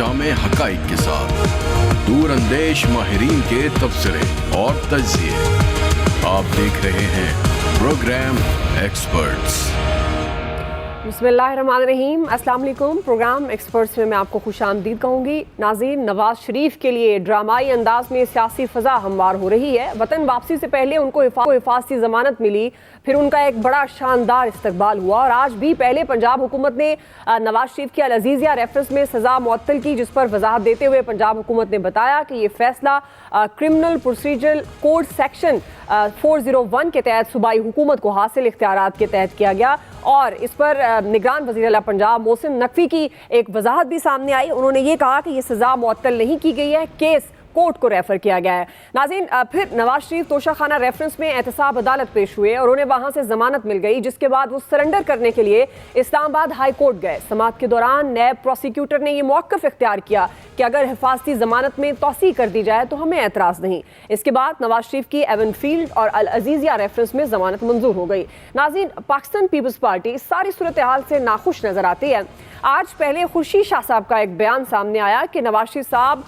जामे हकाइक के साथ दूर अंदेश माहिरीन के तबसरे और तज्जिए। आप देख रहे हैं प्रोग्राम एक्सपर्ट्स। बिस्मिल्लाहिर्रहमानिर्रहीम, अस्सलाम वालेकुम। प्रोग्राम एक्सपर्ट्स में मैं आपको खुशामदीद कहूँगी। नाज़रीन, नवाज शरीफ के लिए ड्रामाई अंदाज में सियासी फ़ज़ा हमवार हो रही है। वतन वापसी से पहले उनको हिफाजती ज़मानत मिली, फिर उनका एक बड़ा शानदार इस्तकबाल हुआ और आज भी पहले पंजाब हुकूमत ने नवाज शरीफ की अल-अज़ीज़िया रेफरेंस में सज़ा मुअत्तल की, जिस पर वजाहत देते हुए पंजाब हुकूमत ने बताया कि ये फैसला क्रिमिनल प्रोसीजर कोड सेक्शन 401 के तहत सूबाई हुकूमत को हासिल इख्तियारात के तहत किया गया। और इस पर निगरान वज़ीर आला पंजाब मोहसिन नकवी की एक वजाहत भी सामने आई। उन्होंने ये कहा कि ये सज़ा मुअत्तल नहीं की गई है, केस कोर्ट को रेफर किया गया है। नाज़रीन, फिर नवाज शरीफ तोशाखाना रेफरेंस में एहतसाब अदालत पेश हुए और उन्हें वहां से जमानत मिल गई, जिसके बाद वो सरेंडर करने के लिए इस्लामाबाद हाई कोर्ट गए। समाअत के दौरान नैब प्रोसिक्यूटर ने यह मौक़िफ़ इख्तियार किया कि अगर हिफाजती जमानत में तौसी कर दी जाए तो हमें एतराज़ नहीं। इसके बाद नवाज शरीफ की एवनफील्ड और अल-अज़ीज़िया रेफरेंस में जमानत मंजूर हो गई। नाज़रीन, पाकिस्तान पीपल्स पार्टी इस सारी सूरत हाल से नाखुश नजर आती है। आज पहले खुर्शीद शाह साहब का एक बयान सामने आया कि नवाज शरीफ साहब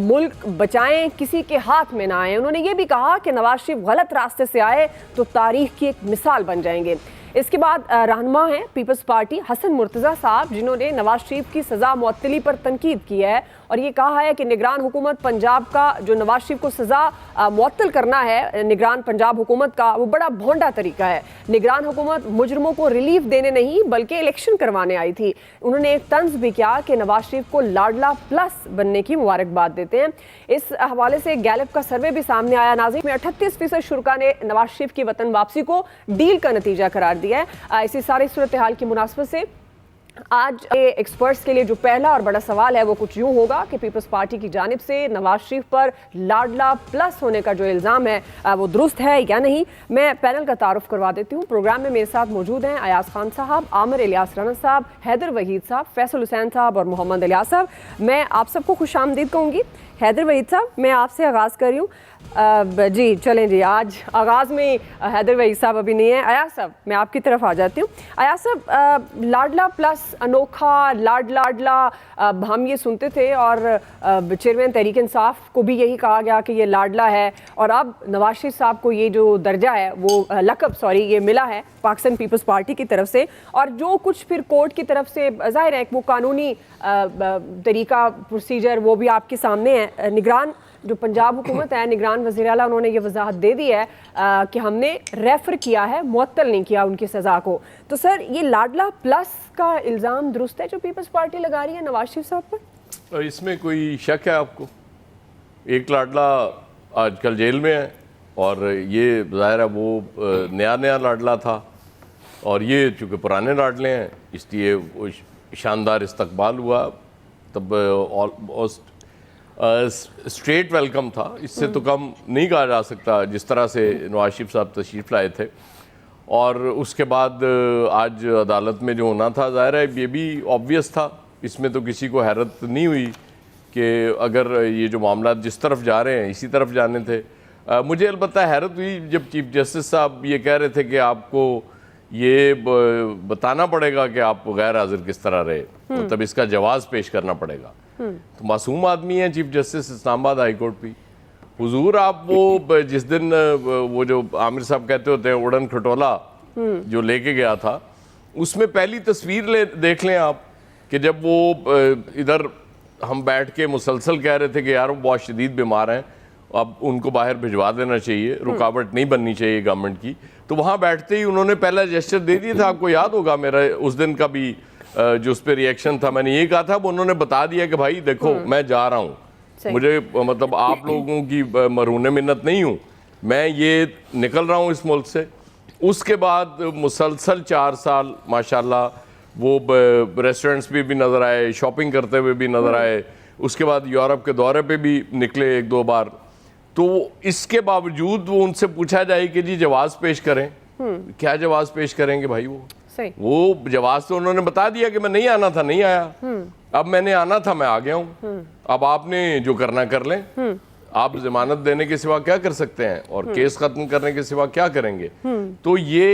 मुल्क बचाएं, किसी के हाथ में ना आए। उन्होंने ये भी कहा कि नवाज शरीफ गलत रास्ते से आए तो तारीख की एक मिसाल बन जाएंगे। इसके बाद रहनुमा हैं पीपल्स पार्टी हसन मुर्तज़ा साहब, जिन्होंने नवाज शरीफ की सज़ा मुअत्तली पर तनकीद की है और ये कहा है कि निगरान हुकूमत पंजाब का जो नवाज शरीफ को सज़ा मुअत्तल करना है, निगरान पंजाब हुकूमत का, वो बड़ा भोंडा तरीका है। निगरान हुकूमत मुजरमों को रिलीफ देने नहीं बल्कि इलेक्शन करवाने आई थी। उन्होंने एक तंज भी किया कि नवाज शरीफ को लाडला प्लस बनने की मुबारकबाद देते हैं। इस हवाले से गैलप का सर्वे भी सामने आया। नाज़रीन, में 38% शुरका ने नवाज शरीफ की वतन वापसी को डील का नतीजा करार दिया है। इसी सारी सूरत हाल की मुनासबत से आज एक्सपर्ट्स के लिए जो पहला और बड़ा सवाल है वो कुछ यूं होगा कि पीपल्स पार्टी की जानिब से नवाज शरीफ पर लाडला प्लस होने का जो इल्ज़ाम है वो दुरुस्त है या नहीं। मैं पैनल का तारुफ करवा देती हूँ। प्रोग्राम में मेरे साथ मौजूद हैं अयाज खान साहब, आमिर इलियास राना साहब, हैदर वहीद साहब, फैसल हुसैन साहब और मोहम्मद इलियास साहब। मैं आप सबको खुशामदीद कहूँगी। हैदर वहीद साहब, मैं आपसे आगाज़ कर रही हूँ। जी चलें जी, आज आगाज़ में हैदर वहीद साहब अभी नहीं है। अयाज साहब, मैं आपकी तरफ आ जाती हूँ। अयाज साहब, लाडला प्लस अनोखा लाडला हम ये सुनते थे और चेयरमैन तहरीक इंसाफ को भी यही कहा गया कि ये लाडला है, और अब नवाज शरीफ साहब को ये जो दर्जा है वो लक़ब ये मिला है पाकिस्तान पीपल्स पार्टी की तरफ से, और जो कुछ फिर कोर्ट की तरफ से ज़ाहिर है वो कानूनी तरीका प्रोसीजर वो भी आपके सामने है। निगरान जो पंजाब हुकूमत है, निगरान वज़ीर आला, उन्होंने ये वजाहत दे दी है कि हमने रेफ़र किया है, मुअत्तल नहीं किया उनकी सज़ा को। तो सर, ये लाडला प्लस का इल्ज़ाम दुरुस्त है जो पीपल्स पार्टी लगा रही है नवाज शरीफ साहब पर? इसमें कोई शक है आपको? एक लाडला आजकल जेल में है और ये ज़ाहिर है वो नया लाडला था, और ये चूँकि पुराने लाडले हैं इसलिए वो शानदार इस्तकबाल हुआ। तब ऑलमोस्ट स्ट्रेट वेलकम था, इससे तो कम नहीं कहा जा सकता जिस तरह से नवाज शरीफ साहब तशरीफ़ लाए थे। और उसके बाद आज अदालत में जो होना था, ज़ाहिर है ये भी ऑब्वियस था, इसमें तो किसी को हैरत नहीं हुई कि अगर ये जो मामला जिस तरफ जा रहे हैं इसी तरफ जाने थे। मुझे अलबत्ता हैरत हुई जब चीफ जस्टिस साहब ये कह रहे थे कि आपको ये बताना पड़ेगा कि आप गैर हाजिर किस तरह रहे, मतलब इसका जवाब पेश करना पड़ेगा। तो मासूम आदमी है chief justice Islamabad high court भी। हुजूर, आप वो जिस दिन वो जो आमिर साहब कहते होते हैं उड़न खटोला जो लेके गया था, उसमें पहली तस्वीर देख लें आप कि जब वो इधर हम बैठ के मुसलसल कह रहे थे कि यार वो बहुत शदीद बीमार हैं, अब उनको बाहर भिजवा देना चाहिए, रुकावट नहीं बननी चाहिए गवर्नमेंट की। तो वहाँ बैठते ही उन्होंने पहला जेस्चर दे दिया था। आपको याद होगा मेरा उस दिन का भी जो उस पर रिएक्शन था, मैंने ये कहा था, वो उन्होंने बता दिया कि भाई देखो मैं जा रहा हूँ, मुझे मतलब आप लोगों की मरहून मिन्नत नहीं हूँ, मैं ये निकल रहा हूँ इस मुल्क से। उसके बाद मुसलसल 4 साल माशाल्लाह वो रेस्टोरेंट्स पे भी नज़र आए, शॉपिंग करते हुए भी नज़र आए। उसके बाद यूरोप के दौरे पे भी निकले 1-2 बार। तो इसके बावजूद वो उनसे पूछा जाए कि जी जवाब पेश करें, क्या जवाब पेश करेंगे भाई? वो जवाब तो उन्होंने बता दिया कि मैं नहीं आना था, नहीं आया, अब मैंने आना था, मैं आ गया हूँ, अब आपने जो करना कर लें। आप जमानत देने के सिवा क्या कर सकते हैं और केस खत्म करने के सिवा क्या करेंगे? तो ये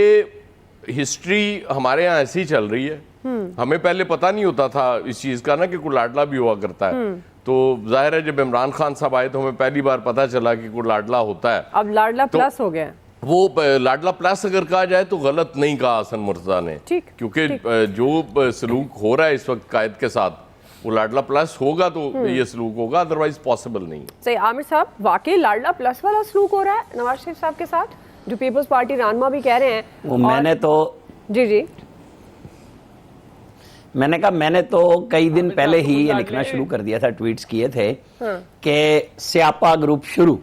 हिस्ट्री हमारे यहाँ ऐसी चल रही है हमें पहले पता नहीं होता था इस चीज का ना कि कोई लाडला भी हुआ करता है। तो जाहिर है जब इमरान खान साहब आए तो हमें पहली बार पता चला कि कोई लाडला होता है। अब लाडला प्लस हो गया है। वो लाडला प्लस अगर कहा जाए तो गलत नहीं कहा हसन मुर्तजा ने, क्योंकि जो सलूक हो रहा है इस वक्त कायद के साथ वो लाडला प्लस होगा तो ये सलूक होगा, अदरवाइज पॉसिबल नहीं। सही आमिर साहब, वाकई लाडला प्लस वाला सलूक हो रहा है नवाज शरीफ साहब के साथ, जो पीपल्स पार्टी रहनुमा भी कह रहे हैं। वो मैंने तो कई दिन पहले ही ये लिखना शुरू कर दिया था, ट्वीट्स किए थे कि स्यापा ग्रुप शुरू।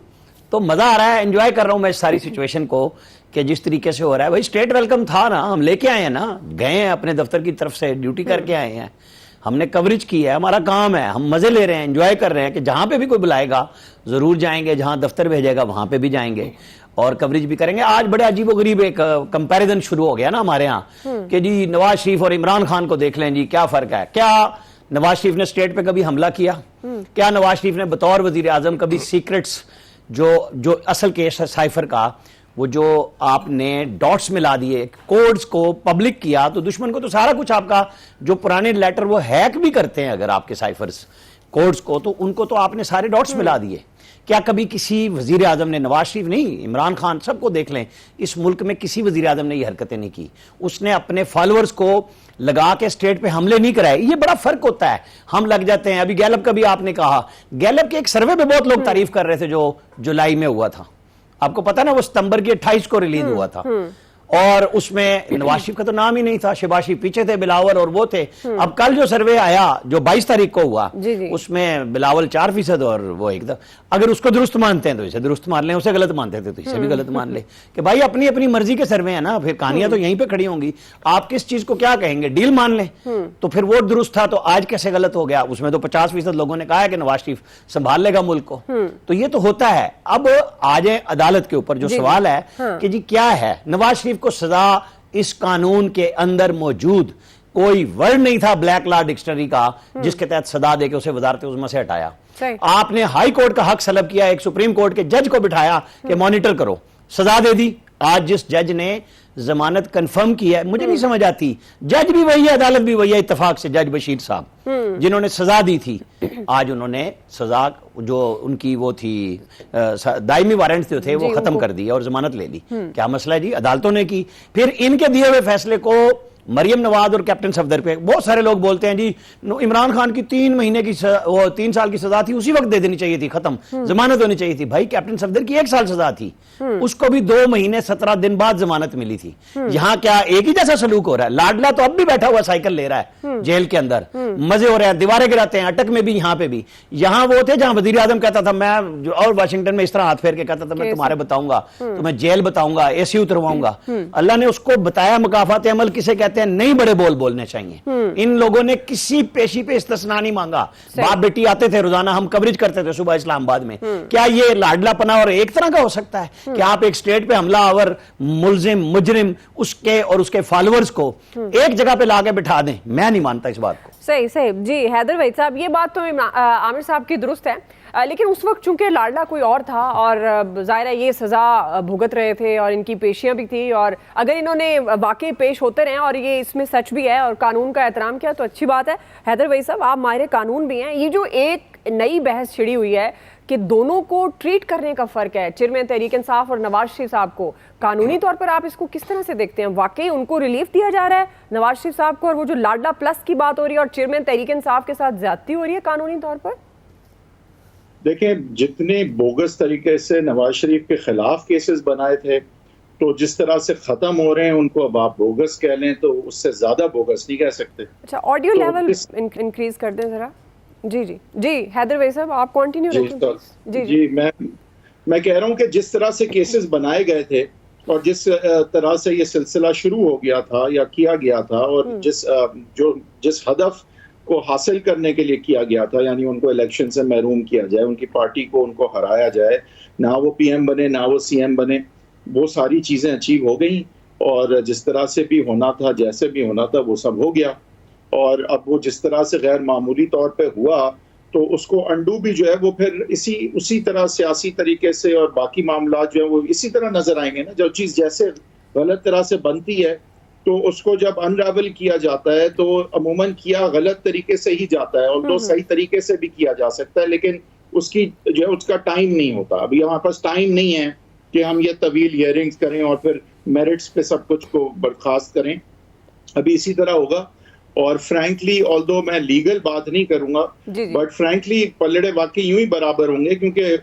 तो मजा आ रहा है, एंजॉय कर रहा हूं मैं इस सारी सिचुएशन को कि जिस तरीके से हो रहा है। भाई स्टेट वेलकम था ना, हम लेके आए हैं ना, गए हैं अपने दफ्तर की तरफ से, ड्यूटी करके आए हैं, हमने कवरेज की है, हमारा काम है, हम मजे ले रहे हैं, एंजॉय कर रहे हैं कि जहां पे भी कोई बुलाएगा जरूर जाएंगे, जहां दफ्तर भेजेगा वहां पे भी जाएंगे और कवरेज भी करेंगे। आज बड़े अजीबोगरीब एक कंपैरिजन शुरू हो गया ना हमारे यहाँ कि जी नवाज शरीफ और इमरान खान को देख लें जी, क्या फर्क है। क्या नवाज शरीफ ने स्टेट पे कभी हमला किया? क्या नवाज शरीफ ने बतौर वजीर आजम कभी सीक्रेट्स जो असल केस है साइफर का, वो जो आपने डॉट्स मिला दिए, कोड्स को पब्लिक किया, तो दुश्मन को तो सारा कुछ आपका जो पुराने लेटर वो हैक भी करते हैं अगर आपके साइफर्स कोड्स को, तो उनको तो आपने सारे डॉट्स मिला दिए। क्या कभी किसी वजीर आजम ने, नवाज शरीफ नहीं, इमरान खान, सबको देख लें, इस मुल्क में किसी वजीर आजम ने ये हरकतें नहीं की। उसने अपने फॉलोअर्स को लगा के स्टेट पे हमले नहीं कराए। ये बड़ा फर्क होता है, हम लग जाते हैं। अभी गैलप का भी आपने कहा, गैलप के एक सर्वे पे बहुत लोग तारीफ कर रहे थे जो जुलाई में हुआ था, आपको पता ना, वो सितंबर की 28 को रिलीज हुआ था और उसमें नवाज शरीफ का तो नाम ही नहीं था, शहबाज शरीफ पीछे थे, बिलावल और वो थे। अब कल जो सर्वे आया जो 22 तारीख को हुआ, उसमें बिलावल 4% और वो एकदम, अगर उसको दुरुस्त मानते हैं तो इसे दुरुस्त मान लें, उसे गलत मानते थे तो इसे भी गलत मान ले कि भाई अपनी अपनी मर्जी के सर्वे है ना, फिर कहानियां तो यहीं पे खड़ी होंगी। आप किस चीज को क्या कहेंगे, डील मान लें तो फिर वोट दुरुस्त था, तो आज कैसे गलत हो गया? उसमें तो 50% लोगों ने कहा है कि नवाज शरीफ संभाल लेगा मुल्क को, तो ये तो होता है। अब आ जाए अदालत के ऊपर, जो सवाल है कि जी क्या है, नवाज शरीफ को सजा इस कानून के अंदर मौजूद कोई वर्ड नहीं था ब्लैक लॉ डिक्शनरी का जिसके तहत सजा देके उसे वजारत उज़्मा से हटाया। आपने हाई कोर्ट का हक सलब किया, एक सुप्रीम कोर्ट के जज को बिठाया कि मॉनिटर करो, सजा दे दी। आज जिस जज ने जमानत कंफर्म की है, मुझे नहीं समझ आती, जज भी वही है, अदालत भी वही है, इत्तेफाक से जज बशीर साहब जिन्होंने सजा दी थी, आज उन्होंने सजा जो उनकी वो थी दायमी वारंट थे वो खत्म कर दिए और जमानत ले ली। क्या मसला है जी, अदालतों ने की। फिर इनके दिए हुए फैसले को मरियम नवाज और कैप्टन सफदर पे बहुत सारे लोग बोलते हैं जी इमरान खान की 3 महीने की वो 3 साल की सजा थी, उसी वक्त दे देनी चाहिए थी, खत्म, जमानत होनी चाहिए थी। भाई कैप्टन सफदर की 1 साल सजा थी, उसको भी 2 महीने 17 दिन बाद जमानत मिली थी। यहाँ क्या एक ही जैसा सलूक हो रहा है? लाडला तो अब भी बैठा हुआ साइकिल ले रहा है जेल के अंदर, मजे हो रहे हैं, दीवारें गिराते हैं, अटक में भी, यहाँ पे भी। यहाँ वो थे जहां वजीर आजम कहता था मैं, और वाशिंगटन में इस तरह हाथ फेर के कहता था मैं तुम्हारे बताऊंगा, तुम्हें जेल बताऊंगा, एसी उतरवाऊंगा। अल्लाह ने उसको बताया मुकाफात अमल किसे कहते हैं, नहीं बड़े बोल बोलने चाहिए। इन लोगों ने किसी पेशी पे इस्तेस्ना नहीं मांगा। बाप बेटी आते थे रोजाना, हम कवरेज करते थे सुबह इस्लामाबाद में। क्या ये लाडलापना और एक तरह का हो सकता है कि आप एक स्टेट पे हमलावर, मुलजिम, मुजरिम, उसके और उसके फॉलोअर्स को एक जगह पे लाके बिठा दें? मैं नहीं मानता इस बात को। सही सही जी हैदर भाई साहब, ये बात तो आमिर साहब की दुरुस्त है, लेकिन उस वक्त चूंकि लाडला कोई और था और ज़ाहिर है ये सज़ा भुगत रहे थे और इनकी पेशियां भी थी, और अगर इन्होंने वाकई पेश होते रहे और ये इसमें सच भी है और कानून का एहतराम किया तो अच्छी बात है। हैदर भाई साहब, आप माहिर कानून भी हैं, ये जो एक नई बहस छिड़ी हुई है कि दोनों को ट्रीट करने का फ़र्क है, चेयरमैन तहरीक इंसाफ और नवाज शरीफ साहब को, कानूनी तौर पर आप इसको किस तरह से देखते हैं? वाकई उनको रिलीफ दिया जा रहा है नवाज शरीफ साहब को, और वो जो लाडला प्लस की बात हो रही है और चेयरमैन तहरीक इंसाफ के साथ ज्यादती हो रही है कानूनी तौर पर? देखें, जितने बोगस तरीके से नवाज शरीफ के खिलाफ केसेस बनाए थे, तो जिस तरह से खत्म हो रहे हैं उनको अब आप बोगस कह लें तो उससे ज्यादा बोगस नहीं कह सकते। अच्छा, ऑडियो लेवल इंक्रीज कर दें जरा। जी जी जी हैदर भाई साहब, आप कंटिन्यू रखें। जी मैं कह रहा हूं कि जिस तरह से केसेस बनाए गए थे और जिस तरह से ये सिलसिला शुरू हो गया था या किया गया था, और जिस हदफ को हासिल करने के लिए किया गया था, यानी उनको इलेक्शन से महरूम किया जाए, उनकी पार्टी को उनको हराया जाए, ना वो पीएम बने ना वो सीएम बने, वो सारी चीजें अचीव हो गई। और जिस तरह से भी होना था, जैसे भी होना था, वो सब हो गया। और अब वो जिस तरह से गैर मामूली तौर पे हुआ, तो उसको अंडू भी जो है वो फिर उसी तरह सियासी तरीके से और बाकी मामला जो है वो इसी तरह नजर आएंगे ना। जब चीज़ जैसे गलत तरह से बनती है तो उसको जब अनरावल किया जाता है तो अमूमन किया गलत तरीके से ही जाता है, और तो सही तरीके से भी किया जा सकता है, लेकिन उसकी जो है उसका टाइम नहीं होता। अभी हमारे पास टाइम नहीं है कि हम ये तवील हियरिंग्स करें और फिर मेरिट्स पे सब कुछ को बर्खास्त करें। अभी इसी तरह होगा। और फ्रैंकली ऑल्दो मैं लीगल बात नहीं करूंगा, बट फ्रैंकली पलड़े वाकई यूं ही बराबर होंगे, क्योंकि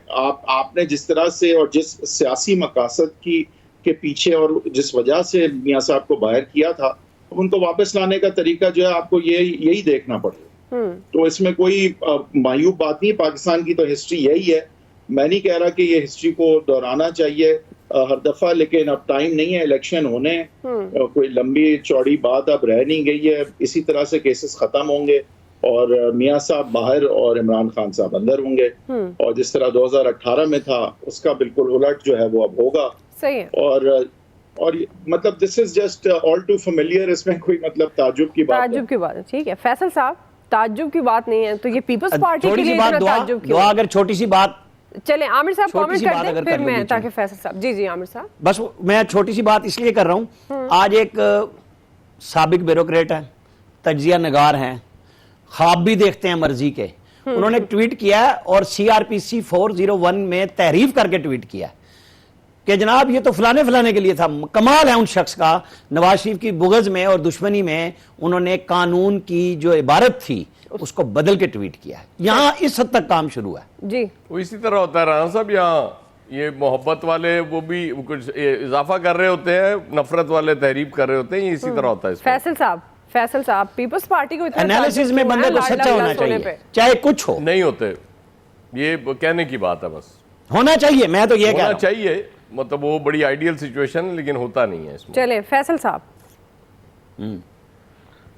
आपने जिस तरह से और जिस सियासी मकासद के पीछे और जिस वजह से मियां साहब को बाहर किया था, उनको वापस लाने का तरीका जो है आपको यही देखना पड़ेगा। तो इसमें कोई मायूब बात नहीं। पाकिस्तान की तो हिस्ट्री यही है। मैं नहीं कह रहा कि ये हिस्ट्री को दोहराना चाहिए हर दफा, लेकिन अब टाइम नहीं है, इलेक्शन होने, कोई लंबी चौड़ी बात अब रह नहीं गई है। इसी तरह से केसेस खत्म होंगे और मियां साहब बाहर और इमरान खान साहब अंदर होंगे, और जिस तरह 2018 में था उसका बिल्कुल उलट जो है वो अब होगा। सही है। और मतलब this is just all too familiar, इसमें कोई मतलब ताज्जुब की बात है। ठीक है फैसल साहब, ताज्जुब की बात नहीं है, तो ये पीपल्स पार्टी के लिए ताज्जुब की दुआ। अगर छोटी सी बात, चले आमिर साहब कमेंट कर दें फिर मैं, ताकि फैसल साहब। जी आमिर साहब, बस मैं छोटी सी बात इसलिए कर रहा हूं, आज एक साबिक ब्यूरोक्रेट है, तज्जिया नगार हैं, ख्वाब भी देखते हैं मर्जी के, उन्होंने ट्वीट किया है और CRPC 401 में तहरीफ करके ट्वीट किया कि जनाब ये तो फलाने के लिए था। कमाल है उन शख्स का, नवाज शरीफ की बुग़्ज़ में और दुश्मनी में उन्होंने कानून की जो इबारत थी उसको बदल के ट्वीट किया है। यहाँ इस हद तक काम शुरू है जी। वो इसी तरह होता है राना साहब, यहाँ ये मोहब्बत वाले वो भी कुछ इजाफा कर रहे होते हैं, नफरत वाले तहरीफ कर रहे होते हैं, इसी तरह होता है। फैसल साहब पीपल्स पार्टी को एनालिसिस में बंदे को सच्चा होना चाहिए, चाहे कुछ हो। नहीं होते, ये कहने की बात है, बस होना चाहिए। मैं तो ये कह रहा हूं, चाहिए, मतलब वो बड़ी आइडियल सिचुएशन, लेकिन होता नहीं है इसमें। चले फैसल साहब।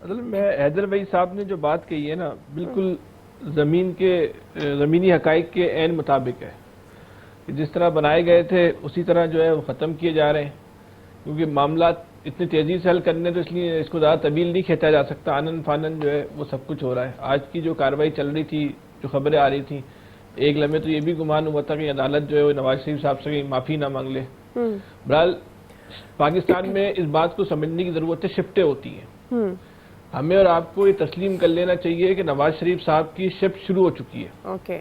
मैं हैदर भाई साहब ने जो बात कही है ना, बिल्कुल ज़मीनी हकाइक के ऐन मुताबिक है कि जिस तरह बनाए गए थे उसी तरह जो है वो ख़त्म किए जा रहे हैं, क्योंकि मामला इतनी तेज़ी से हल करने, तो इसलिए इसको ज़्यादा तवील नहीं खींचा जा सकता। आनन फानन जो है वो सब कुछ हो रहा है। आज की जो कार्रवाई चल रही थी, जो खबरें आ रही थी, एक लम्हे तो ये भी गुमान हुआ था कि अदालत जो है वो नवाज शरीफ साहब से कहीं माफ़ी ना मांग ले। बहरहाल पाकिस्तान में इस बात को समझने की ज़रूरत है, शिफ्टें होती हैं। हमें और आपको ये तस्लीम कर लेना चाहिए कि नवाज शरीफ साहब की शिफ्ट शुरू हो चुकी है। ओके।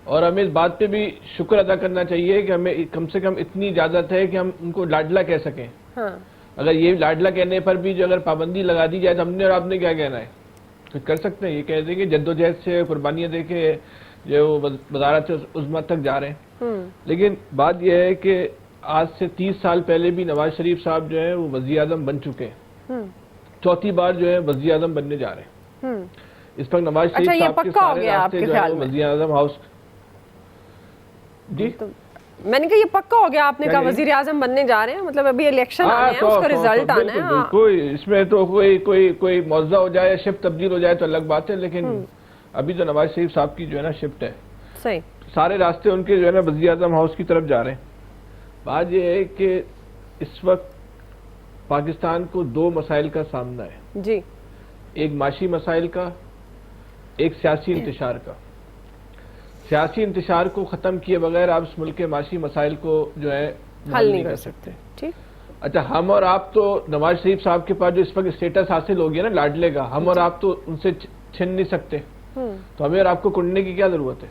और हमें इस बात पे भी शुक्र अदा करना चाहिए कि हमें कम से कम इतनी इजाज़त है कि हम उनको लाडला कह सकें। हाँ। अगर ये लाडला कहने पर भी जो अगर पाबंदी लगा दी जाए तो हमने और आपने क्या कहना है, कुछ कर सकते हैं? ये कह दें कि जद्दोजहद से कुर्बानियाँ दे के जो वज़ारत उज़्मा तक जा रहे हैं। लेकिन बात यह है कि आज से 30 साल पहले भी नवाज शरीफ साहब जो है वो वज़ीर आज़म बन चुके हैं, चौथी बार जो है वज़ीर आज़म बनने जा रहे हैं। इस पर नवाज शरीफ साहब के सारे रास्ते जो है वज़ीर आज़म हाउस। जी तो मैंने कहा ये पक्का हो गया, आपने कहा वज़ीर आज़म बनने जा रहे हैं, मतलब अभी इलेक्शन आने हैं, उसका रिजल्ट आना है। कोई इसमें तो कोई मौज़ा हो जाए, शिफ्ट तब्दील हो जाए तो अलग बात है, लेकिन अभी तो नवाज शरीफ साहब की जो है ना शिफ्ट है। सही, सारे रास्ते उनके जो है ना वज़ीर आज़म हाउस की तरफ जा रहे हैं। बात यह है कि इस वक्त पाकिस्तान को दो मसाइल का सामना है जी, एक माशी मसाइल का, एक सियासी इंतशार का। सियासी इंतशार को ख़त्म किए बगैर आप इस मुल्क के माशी मसाइल को जो है हल नहीं कर सकते। ठीक। अच्छा, हम और आप तो नवाज शरीफ साहब के पास जो इस वक्त स्टेटस हासिल हो गया ना लाडले का, हम और आप तो उनसे छीन नहीं सकते, तो हमें और आपको कुंडने की क्या जरूरत है?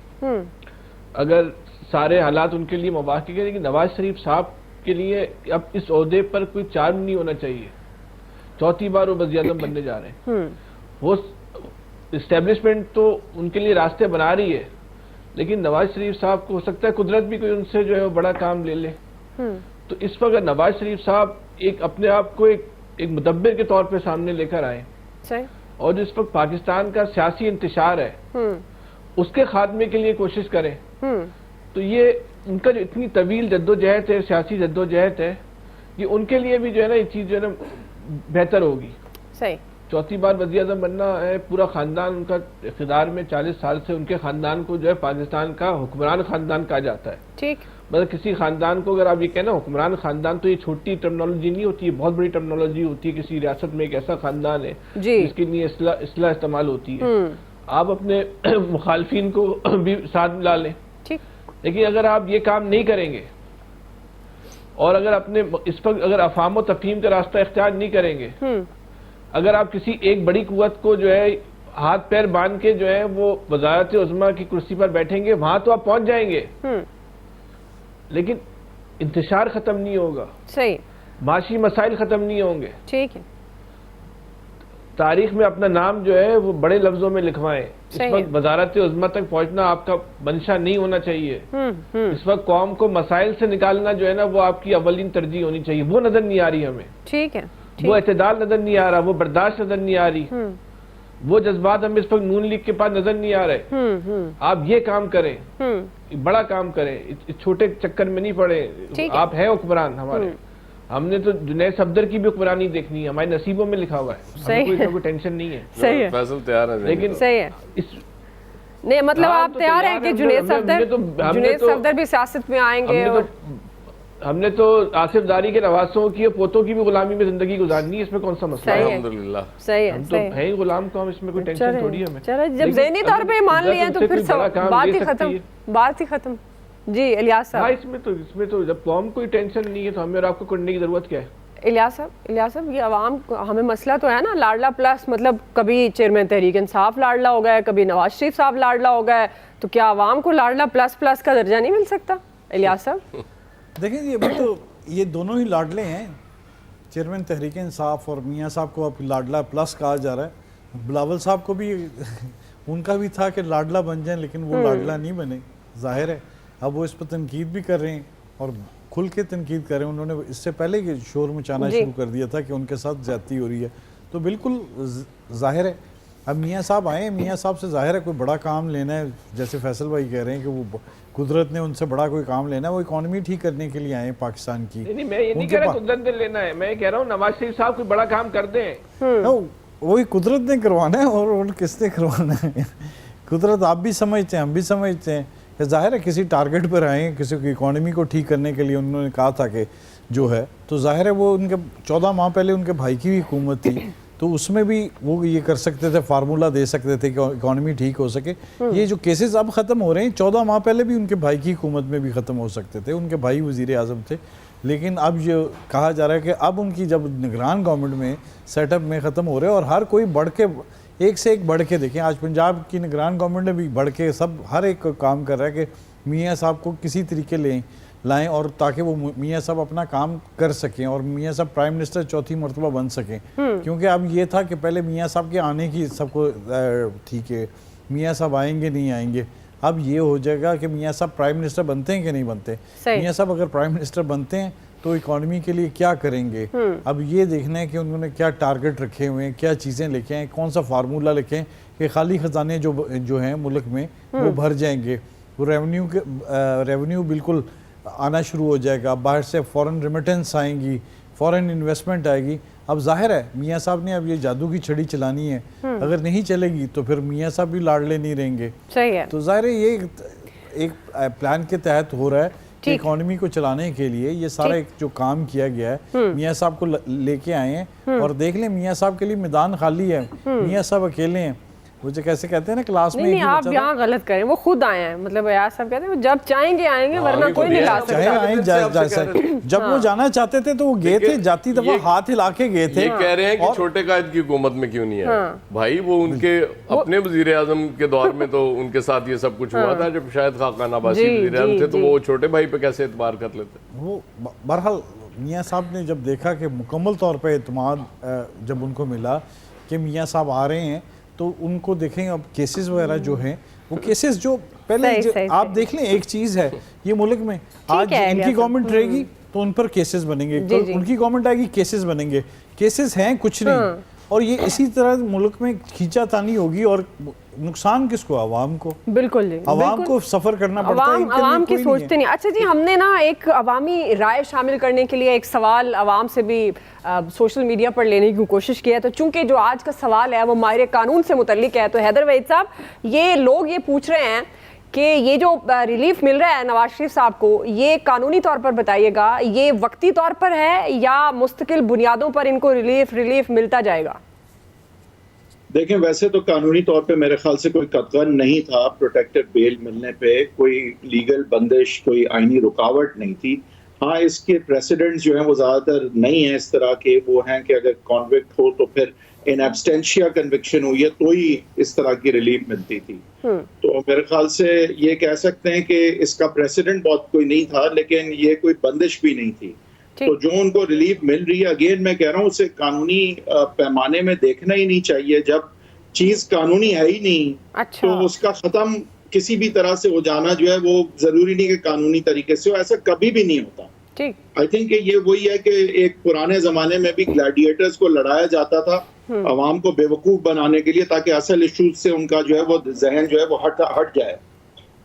अगर सारे हालात उनके लिए मुबाह किए गए, लेकिन नवाज शरीफ साहब के लिए अब इस ओहदे पर कोई चार्म नहीं होना चाहिए। चौथी बार वो वज़ीर आज़म बनने जा रहे हैं। वो इस्टेब्लिशमेंट तो उनके लिए रास्ते बना रही है, लेकिन नवाज शरीफ साहब को हो सकता है कुदरत भी कोई उनसे जो है वो बड़ा काम ले ले। तो इस वक्त नवाज शरीफ साहब एक अपने आप को एक मुदब्बिर के तौर पे सामने लेकर आए, और जो इस वक्त पाकिस्तान का सियासी इंतशार है उसके खात्मे के लिए कोशिश करें, तो ये उनका जो इतनी तवील जद्दोजहद है, सियासी जद्दोजहद है, ये उनके लिए भी जो है ना ये चीज़ जो है ना बेहतर होगी। सही। चौथी बार वज़ीर आज़म बनना है, पूरा ख़ानदान उनका इक़्तिदार में 40 साल से, उनके ख़ानदान को जो है पाकिस्तान का हुक्मरान ख़ानदान कहा जाता है। ठीक। मतलब किसी ख़ानदान को अगर आप ये कहना हुक्मरान ख़ानदान, तो ये छोटी टर्मिनोलॉजी नहीं होती है, बहुत बड़ी टर्मिनोलॉजी होती है। किसी रियासत में एक ऐसा ख़ानदान है जिसके लिए इस्लाह इस्तेमाल होती है। आप अपने मुखालफिन को भी साथ मिला लें, ठीक। लेकिन अगर आप ये काम नहीं करेंगे और अगर अपने इस वक्त अगर अफाम व तफहीम का रास्ता इख्तियार नहीं करेंगे, अगर आप किसी एक बड़ी कुव्वत को जो है हाथ पैर बांध के जो है वो वजारत उज़्मा की कुर्सी पर बैठेंगे, वहां तो आप पहुंच जाएंगे, लेकिन इंतशार खत्म नहीं होगा, सही, माशी मसाइल खत्म नहीं होंगे। ठीक है, तारीख में अपना नाम जो है वो बड़े लफ्जों में लिखवाएं। इस वक्त वजारत उज़्मा तक पहुंचना आपका मंशा नहीं होना चाहिए। इस वक्त कौम को मसाइल से निकालना जो है ना वो आपकी अवलिन तरजीह होनी चाहिए, वो नजर नहीं आ रही हमें। ठीक है, वो एतदाल नजर नहीं आ रहा, वो बर्दाश्त नजर नहीं आ रही, वो जज्बात हमें इस वक्त नून लीग के पास नजर नहीं आ रहे। आप ये काम करें, बड़ा काम करें, इस छोटे चक्कर में नहीं पड़े। आप है हुक्मरान हमारे, हमने तो जुनैद सफदर की भी हुक्मरानी देखनी है, हमारे नसीबों में लिखा हुआ है, हमें कोई टेंशन नहीं है। सही है, फैसल तैयार है, लेकिन सही है। नहीं मतलब आप तैयार हैं कि जुनैद सफदर भी सियासत में आएंगे? हमने तो आसिफ दारी के नवासों की और पोतों की भी गुलामी में जिंदगी गुजारनी है, इसमें कौन सा मसला है? अल्हम्दुलिल्लाह, सही है, हम तो है ही गुलाम को, हम इसमें कोई टेंशन थोड़ी है हमें। चलो जब ज़हनी तौर पे मान लिया तो फिर बात ही खत्म। जी इलियास साहब, इसमें तो जब कौम कोई टेंशन नहीं है तो हमें और आपको करने की जरूरत क्या है? इलियास साहब, ये अवाम हमें मसला तो है ना लाडला प्लस, मतलब कभी चेयरमैन तहरीक इंसाफ लाडला हो गया, कभी नवाज शरीफ साहब लाडला हो गए, तो क्या अवाम को लाडला प्लस प्लस का दर्जा नहीं मिल सकता? इलियास साहब देखें, ये तो ये दोनों ही लाडले हैं, चेयरमैन तहरीक इंसाफ और मियाँ साहब को अब लाडला प्लस कहा जा रहा है। बिलावल साहब को भी उनका भी था कि लाडला बन जाए, लेकिन वो लाडला नहीं बने, जाहिर है। अब वो इस पर तनकीद भी कर रहे हैं और खुल के तनकीद कर रहे हैं। उन्होंने इससे पहले कि शोर मचाना शुरू कर दिया था कि उनके साथ ज्यादती हो रही है, तो बिल्कुल जाहिर है अब मियाँ साहब आए, मियाँ साहब से जाहिर है कोई बड़ा काम लेना है। जैसे फैसल भाई कह रहे हैं कि वो कुदरत ने उनसे बड़ा कोई काम लेना है, वो इकॉनमी ठीक करने के लिए आए पाकिस्तान की। नहीं, मैं ये नहीं कह रहा कुदरत ने लेना है, मैं कह रहा हूँ नवाज शरीफ साहब कोई बड़ा काम कर दें। वही कुदरत ने करवाना है और किसने करवाना है? कुदरत आप भी समझते हैं, हम भी समझते हैं। जाहिर है किसी टारगेट पर आए, किसी की इकॉनमी को ठीक करने के लिए उन्होंने कहा था कि जो है, तो जाहिर है वो उनके 14 माह पहले उनके भाई की भी हुकूमत थी, तो उसमें भी वो ये कर सकते थे, फार्मूला दे सकते थे कि इकॉनमी ठीक हो सके। ये जो केसेस अब ख़त्म हो रहे हैं, 14 माह पहले भी उनके भाई की हुकूमत में भी ख़त्म हो सकते थे, उनके भाई वज़ीर आज़म थे। लेकिन अब ये कहा जा रहा है कि अब उनकी जब निगरान गवर्नमेंट में सेटअप में ख़त्म हो रहे हैं और हर कोई बढ़ के एक से एक बढ़ के, देखें आज पंजाब की निगरान गवर्नमेंट ने भी बढ़ के सब हर एक काम कर रहा है कि मियाँ साहब को किसी तरीके लाएं और ताकि वो मियाँ साहब अपना काम कर सकें और मियाँ साहब प्राइम मिनिस्टर चौथी मरतबा बन सकें। क्योंकि अब ये था कि पहले मियाँ साहब के आने की सबको ठीक है, मियाँ साहब आएंगे नहीं आएंगे, अब ये हो जाएगा कि मियाँ साहब प्राइम मिनिस्टर बनते हैं कि नहीं बनते। मियाँ साहब अगर प्राइम मिनिस्टर बनते हैं तो इकॉनमी के लिए क्या करेंगे, अब ये देखना है कि उन्होंने क्या टारगेट रखे हुए हैं, क्या चीज़ें लिखे हैं, कौन सा फार्मूला लिखें कि खाली ख़जाने जो हैं मुल्क में वो भर जाएंगे, वो रेवेन्यू बिल्कुल आना शुरू हो जाएगा, बाहर से फॉरेन रेमिटेंस आएंगी, फॉरेन इन्वेस्टमेंट आएगी। अब जाहिर है मियाँ साहब ने अब ये जादू की छड़ी चलानी है, अगर नहीं चलेगी तो फिर मियाँ साहब भी लाडले नहीं रहेंगे। सही है, तो जाहिर है ये एक प्लान के तहत हो रहा है कि इकॉनमी को चलाने के लिए ये सारा एक जो काम किया गया है, मियाँ साहब को लेके आए हैं और देख लें मियाँ साहब के लिए मैदान खाली है, मियाँ साहब अकेले हैं। वो जो कैसे कहते हैं ना क्लास में, नहीं आप यहाँ गलत करें, वो खुद आए हैं, मतलब यार सब कहते हैं जब चाहेंगे आएंगे वरना कोई नहीं ला सकता। जब वो जाना चाहते थे तो वो गए थे, जाती दफा हाथ हिला के गए थे। ये कह रहे हैं कि छोटे कायद की हुकूमत में क्यों नहीं है भाई, वो उनके अपने वजीर आजम के दौर में तो उनके साथ ये सब कुछ हुआ था, जब शायद खाकान अब्बासी वजीर आजम थे तो वो छोटे भाई पे कैसे एतबार कर लेते। वो बहरहाल मियाँ साहब ने जब देखा कि मुकम्मल तौर पर एतमाद जब उनको मिला कि मियाँ साहब आ रहे हैं, तो उनको देखें अब केसेस वगैरह जो हैं वो केसेस जो पहले आप देख लें, एक चीज़ है ये मुल्क में आज इनकी गवर्नमेंट रहेगी तो उन पर केसेस बनेंगे, तो उनकी गवर्नमेंट आएगी केसेस बनेंगे, केसेस हैं कुछ नहीं, और ये इसी तरह मुल्क में खींचातानी होगी और नुकसान किसको, आवाम को। बिल्कुल जी, आवाम को सफर करना पड़ता है, आवाम की सोचते नहीं। अच्छा जी, हमने ना एक अवामी राय शामिल करने के लिए एक सवाल आवाम से भी सोशल मीडिया पर लेने की कोशिश की है, तो चूंकि जो आज का सवाल है वो माहिर कानून से मुतल्लिक है, तो हैदर वहीद साहब, ये लोग ये पूछ रहे हैं कि ये जो रिलीफ मिल रहा है नवाज शरीफ साहब को, ये कानूनी तौर पर बताइएगा, ये वक्ती तौर पर है या मुस्तकिल बुनियादों पर इनको रिलीफ मिलता जाएगा? देखें, वैसे तो कानूनी तौर पे मेरे ख्याल से कोई कतगन नहीं था, प्रोटेक्टेड बेल मिलने पे कोई लीगल बंदिश, कोई आईनी रुकावट नहीं थी। हाँ, इसके प्रेसिडेंट्स जो हैं वो ज्यादातर नहीं है इस तरह के, वो हैं कि अगर कॉन्विक्ट हो तो फिर इन एब्सटेंशिया कन्विक्शन हुई है तो ही इस तरह की रिलीफ मिलती थी। तो मेरे ख्याल से ये कह सकते हैं कि इसका प्रेसिडेंट बहुत कोई नहीं था, लेकिन ये कोई बंदिश भी नहीं थी। तो जो उनको रिलीफ मिल रही है, अगेन मैं कह रहा हूँ, उसे कानूनी पैमाने में देखना ही नहीं चाहिए। जब चीज कानूनी है ही नहीं, तो उसका खत्म किसी भी तरह से हो जाना जो है वो जरूरी नहीं कि कानूनी तरीके से हो, ऐसा कभी भी नहीं होता। आई थिंक ये वही है कि एक पुराने जमाने में भी ग्लैडिएटर्स को लड़ाया जाता था अवाम को बेवकूफ बनाने के लिए, ताकि असल इश्यूज से उनका जो है वो जहन जो है वो हट जाए।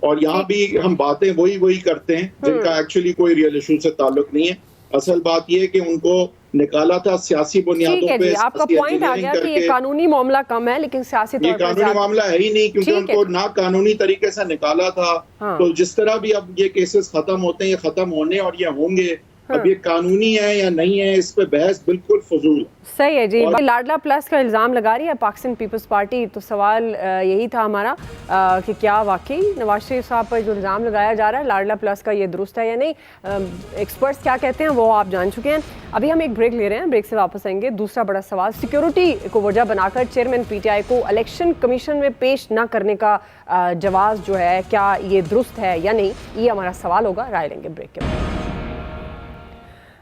और यहाँ भी हम बातें वही करते हैं जिनका एक्चुअली कोई रियल इशू से ताल्लुक नहीं है। असल बात ये कि उनको निकाला था सियासी बुनियादों पे। आपका पॉइंट आ गया कि ये कानूनी मामला कम है, लेकिन सियासी तौर पर कानूनी मामला है ही नहीं, क्योंकि उनको ना कानूनी तरीके से निकाला था। तो जिस तरह भी अब ये केसेस खत्म होते हैं, ये खत्म होने और ये होंगे। अब ये कानूनी है या नहीं है, इस पे बहस बिल्कुल फजूल है। सही है जी। लाडला प्लस का इल्जाम लगा रही है पाकिस्तान पीपल्स पार्टी, तो सवाल यही था हमारा कि क्या वाकई नवाज शरीफ साहब पर जो इल्ज़ाम लगाया जा रहा है लाडला प्लस का, ये दुरुस्त है या नहीं। एक्सपर्ट्स क्या कहते हैं वो आप जान चुके हैं। अभी हम एक ब्रेक ले रहे हैं, ब्रेक से वापस आएंगे। दूसरा बड़ा सवाल, सिक्योरिटी को वजह बनाकर चेयरमैन पीटीआई को इलेक्शन कमीशन में पेश न करने का जवाब जो है, क्या ये दुरुस्त है या नहीं, ये हमारा सवाल होगा। राय लेंगे ब्रेक के बाद।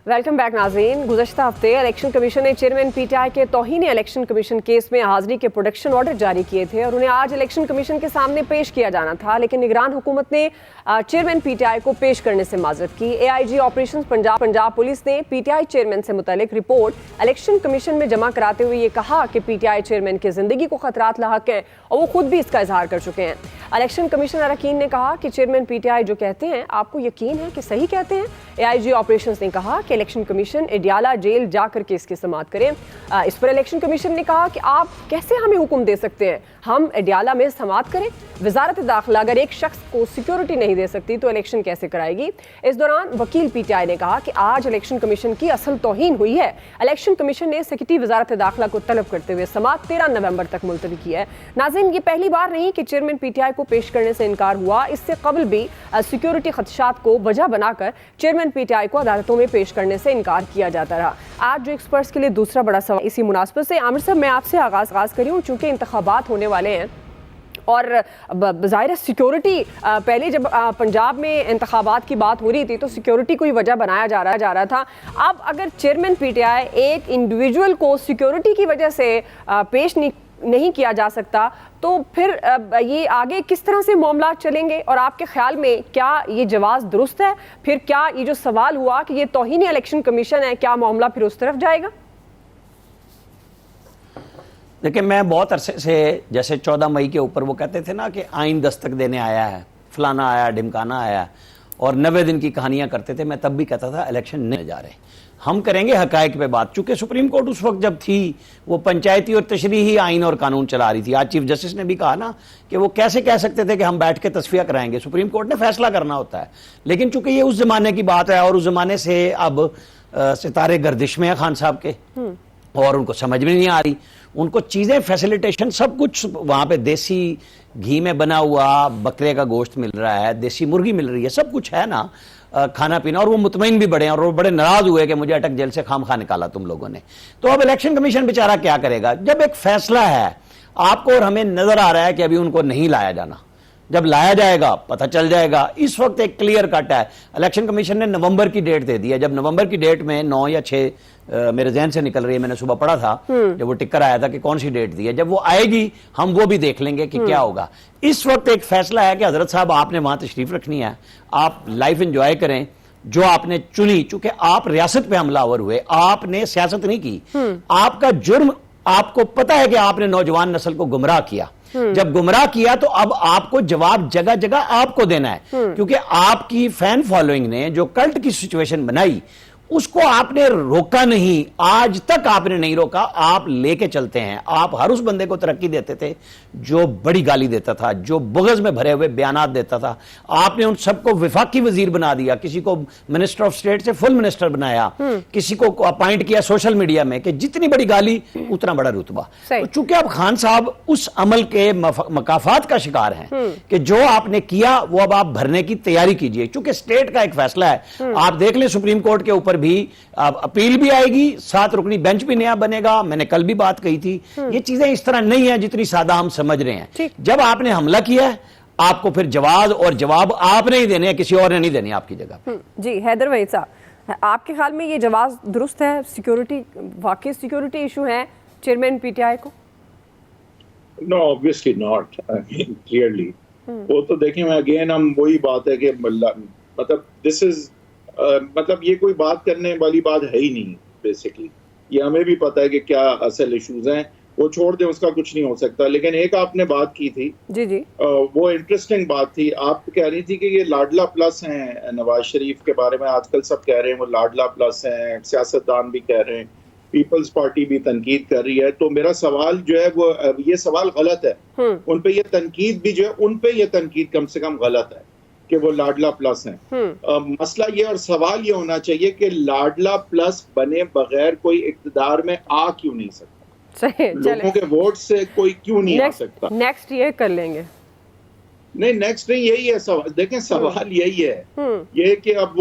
वेलकम बैक नाज़रीन। गुज़श्ता हफ्ते इलेक्शन कमीशन ने चेयरमैन पीटीआई के तौहीन इलेक्शन कमीशन केस में हाजिरी के प्रोडक्शन ऑर्डर जारी किए थे और उन्हें आज इलेक्शन कमीशन के सामने पेश किया जाना था, लेकिन निगरान हुकूमत ने चेयरमैन पीटीआई को पेश करने से माजरत की। एआईजी ऑपरेशंस पंजाब पुलिस ने पीटीआई चेयरमैन से मुतालिक रिपोर्ट इलेक्शन कमीशन में जमा कराते हुए ये कहा कि पीटीआई चेयरमैन की जिंदगी को खतरात लाहक है और वो खुद भी इसका इजहार कर चुके हैं। इलेक्शन कमीशनर अरकान ने कहा कि चेयरमैन पीटीआई जो कहते हैं आपको यकीन है कि सही कहते हैं। एआईजी ऑपरेशंस ने कहा कि इलेक्शन कमीशन एडियाला जेल जाकर केस की समाअत करें। इस पर इलेक्शन कमीशन ने कहा कि आप कैसे हमें हुक्म दे सकते हैं, हम एडियाला में समाअत करें। वजारत दाखिला अगर एक शख्स को सिक्योरिटी नहीं दे सकती तो इलेक्शन कैसे कराएगी। इस दौरान वकील पीटीआई ने कहा कि आज इलेक्शन कमीशन की असल तौहीन हुई है। इलेक्शन कमीशन ने सेक्रेटरी वजारत दाखिला को तलब करते हुए समाअत 13 नवंबर तक मुलतवी की है। नाज़रीन, ये पहली बार नहीं कि चेयरमैन पीटीआई को पेश करने से इनकार हुआ। इससे कबल भी सिक्योरिटी खदशात को वजह बनाकर चेयरमैन पीटीआई को अदालतों में पेश करने से इनकार किया जाता रहा। आज जो एक्सपर्ट्स के लिए दूसरा बड़ा सवाल, इसी मुनासबत से आमिर साहब मैं आपसे आगाज करी हूँ, चूंकि इंतखाबात होने वाले हैं और ज़ाहिर सिक्योरिटी पहले जब पंजाब में इंतखाबात की बात हो रही थी तो सिक्योरिटी को ही वजह बनाया जा रहा था। अब अगर चेयरमैन पीटीआई एक इंडिविजुअल को सिक्योरिटी की वजह से पेश नहीं किया जा सकता, तो फिर ये आगे किस तरह से मामला चलेंगे और आपके ख्याल में क्या ये जवाब दुरुस्त है? फिर क्या ये जो सवाल हुआ कि ये तौहीन इलेक्शन कमीशन है, क्या मामला फिर उस तरफ जाएगा? देखिए, मैं बहुत अरसे से, जैसे 14 मई के ऊपर वो कहते थे ना कि आइन दस्तक देने आया है, फलाना आया, ढिमकाना आया, और 90 दिन की कहानियां करते थे, मैं तब भी कहता था इलेक्शन नहीं जा रहे, हम करेंगे हकायक पे बात। चूंकि सुप्रीम कोर्ट उस वक्त जब थी वो पंचायती और तशरीही आइन और कानून चला रही थी। आज चीफ जस्टिस ने भी कहा ना कि वो कैसे कह सकते थे कि हम बैठ के तस्फिया कराएंगे, सुप्रीम कोर्ट ने फैसला करना होता है। लेकिन चूंकि ये उस जमाने की बात है और उस जमाने से अब सितारे गर्दिश में है खान साहब के, और उनको समझ में नहीं आ रही, उनको चीज़ें फैसिलिटेशन सब कुछ वहाँ पे देसी घी में बना हुआ बकरे का गोश्त मिल रहा है, देसी मुर्गी मिल रही है, सब कुछ है ना, खाना पीना, और वो मुतमईन भी बड़े हैं और वो बड़े नाराज हुए कि मुझे अटक जेल से खामखा निकाला तुम लोगों ने। तो अब इलेक्शन कमीशन बेचारा क्या करेगा? जब एक फैसला है, आपको और हमें नजर आ रहा है कि अभी उनको नहीं लाया जाना, जब लाया जाएगा पता चल जाएगा। इस वक्त एक क्लियर कट है, इलेक्शन कमीशन ने नवंबर की डेट दे दी है। जब नवंबर की डेट में 9 या 6 मेरे जहन से निकल रही है, मैंने सुबह पढ़ा था जब वो टिक्कर आया था कि कौन सी डेट दी है, जब वो आएगी हम वो भी देख लेंगे कि क्या होगा। इस वक्त एक फैसला है कि हजरत साहब आपने वहां तशरीफ रखनी है, आप लाइफ एंजॉय करें जो आपने चुनी। चूंकि आप रियासत पे हमलावर हुए, आपने सियासत नहीं की, आपका जुर्म, आपको पता है कि आपने नौजवान नस्ल को गुमराह किया। जब गुमराह किया तो अब आपको जवाब जगह जगह आपको देना है, क्योंकि आपकी फैन फॉलोइंग ने जो कल्ट की सिचुएशन बनाई उसको आपने रोका नहीं, आज तक आपने नहीं रोका, आप लेके चलते हैं। आप हर उस बंदे को तरक्की देते थे जो बड़ी गाली देता था, जो बुग़्ज़ में भरे हुए बयानात देता था। आपने उन सबको वफाकी वजीर बना दिया, किसी को मिनिस्टर ऑफ स्टेट से फुल मिनिस्टर बनाया, किसी को अपॉइंट किया सोशल मीडिया में कि जितनी बड़ी गाली उतना बड़ा रुतबा। तो चूंकि आप खान साहब उस अमल के मकाफात का शिकार हैं कि जो आपने किया वो अब आप भरने की तैयारी कीजिए, चूंकि स्टेट का एक फैसला है। आप देख लें सुप्रीम कोर्ट के ऊपर भी अपील भी आएगी, 7 रुकनी बेंच भी नया बनेगा। मैंने कल भी बात कही थी, ये चीजें इस तरह नहीं है जितनी सादा हम समझ रहे हैं। जब आपने हमला किया है, आपको फिर जवाब आपने ही देने हैं, किसी और ने नहीं देने आपकी जगह। जी हैदर वहीद साहब, आपके ख्याल में ये जवाब दुरुस्त है? सिक्योरिटी वाकई सिक्योरिटी इशू है चेयरमैन पीटीआई को? No, obviously not, clearly. वो तो देखें, अगेन हम वही बात है कि मतलब दिस इज मतलब ये कोई बात करने वाली बात है ही नहीं बेसिकली। ये हमें भी पता है कि क्या असल इश्यूज हैं, वो छोड़ दें, उसका कुछ नहीं हो सकता। लेकिन एक आपने बात की थी, जी जी, वो इंटरेस्टिंग बात थी। आप कह रही थी कि ये लाडला प्लस हैं नवाज शरीफ के बारे में, आजकल सब कह रहे हैं वो लाडला प्लस हैं, सियासतदान भी कह रहे हैं, पीपल्स पार्टी भी तनकीद कर रही है। तो मेरा सवाल जो है वो ये सवाल गलत है। उन पे ये तनकीद भी जो है, उन पे ये तनकीद कम से कम गलत है कि वो लाडला प्लस हैं। मसला ये और सवाल ये होना चाहिए कि लाडला प्लस बने बगैर कोई इक़्तिदार में आ क्यों नहीं सकता? सही, लोगों के वोट से कोई क्यों नहीं आ सकता? नेक्स्ट ये कर लेंगे। नहीं, नेक्स्ट नहीं, यही है सवाल। देखें, सवाल यही है ये कि अब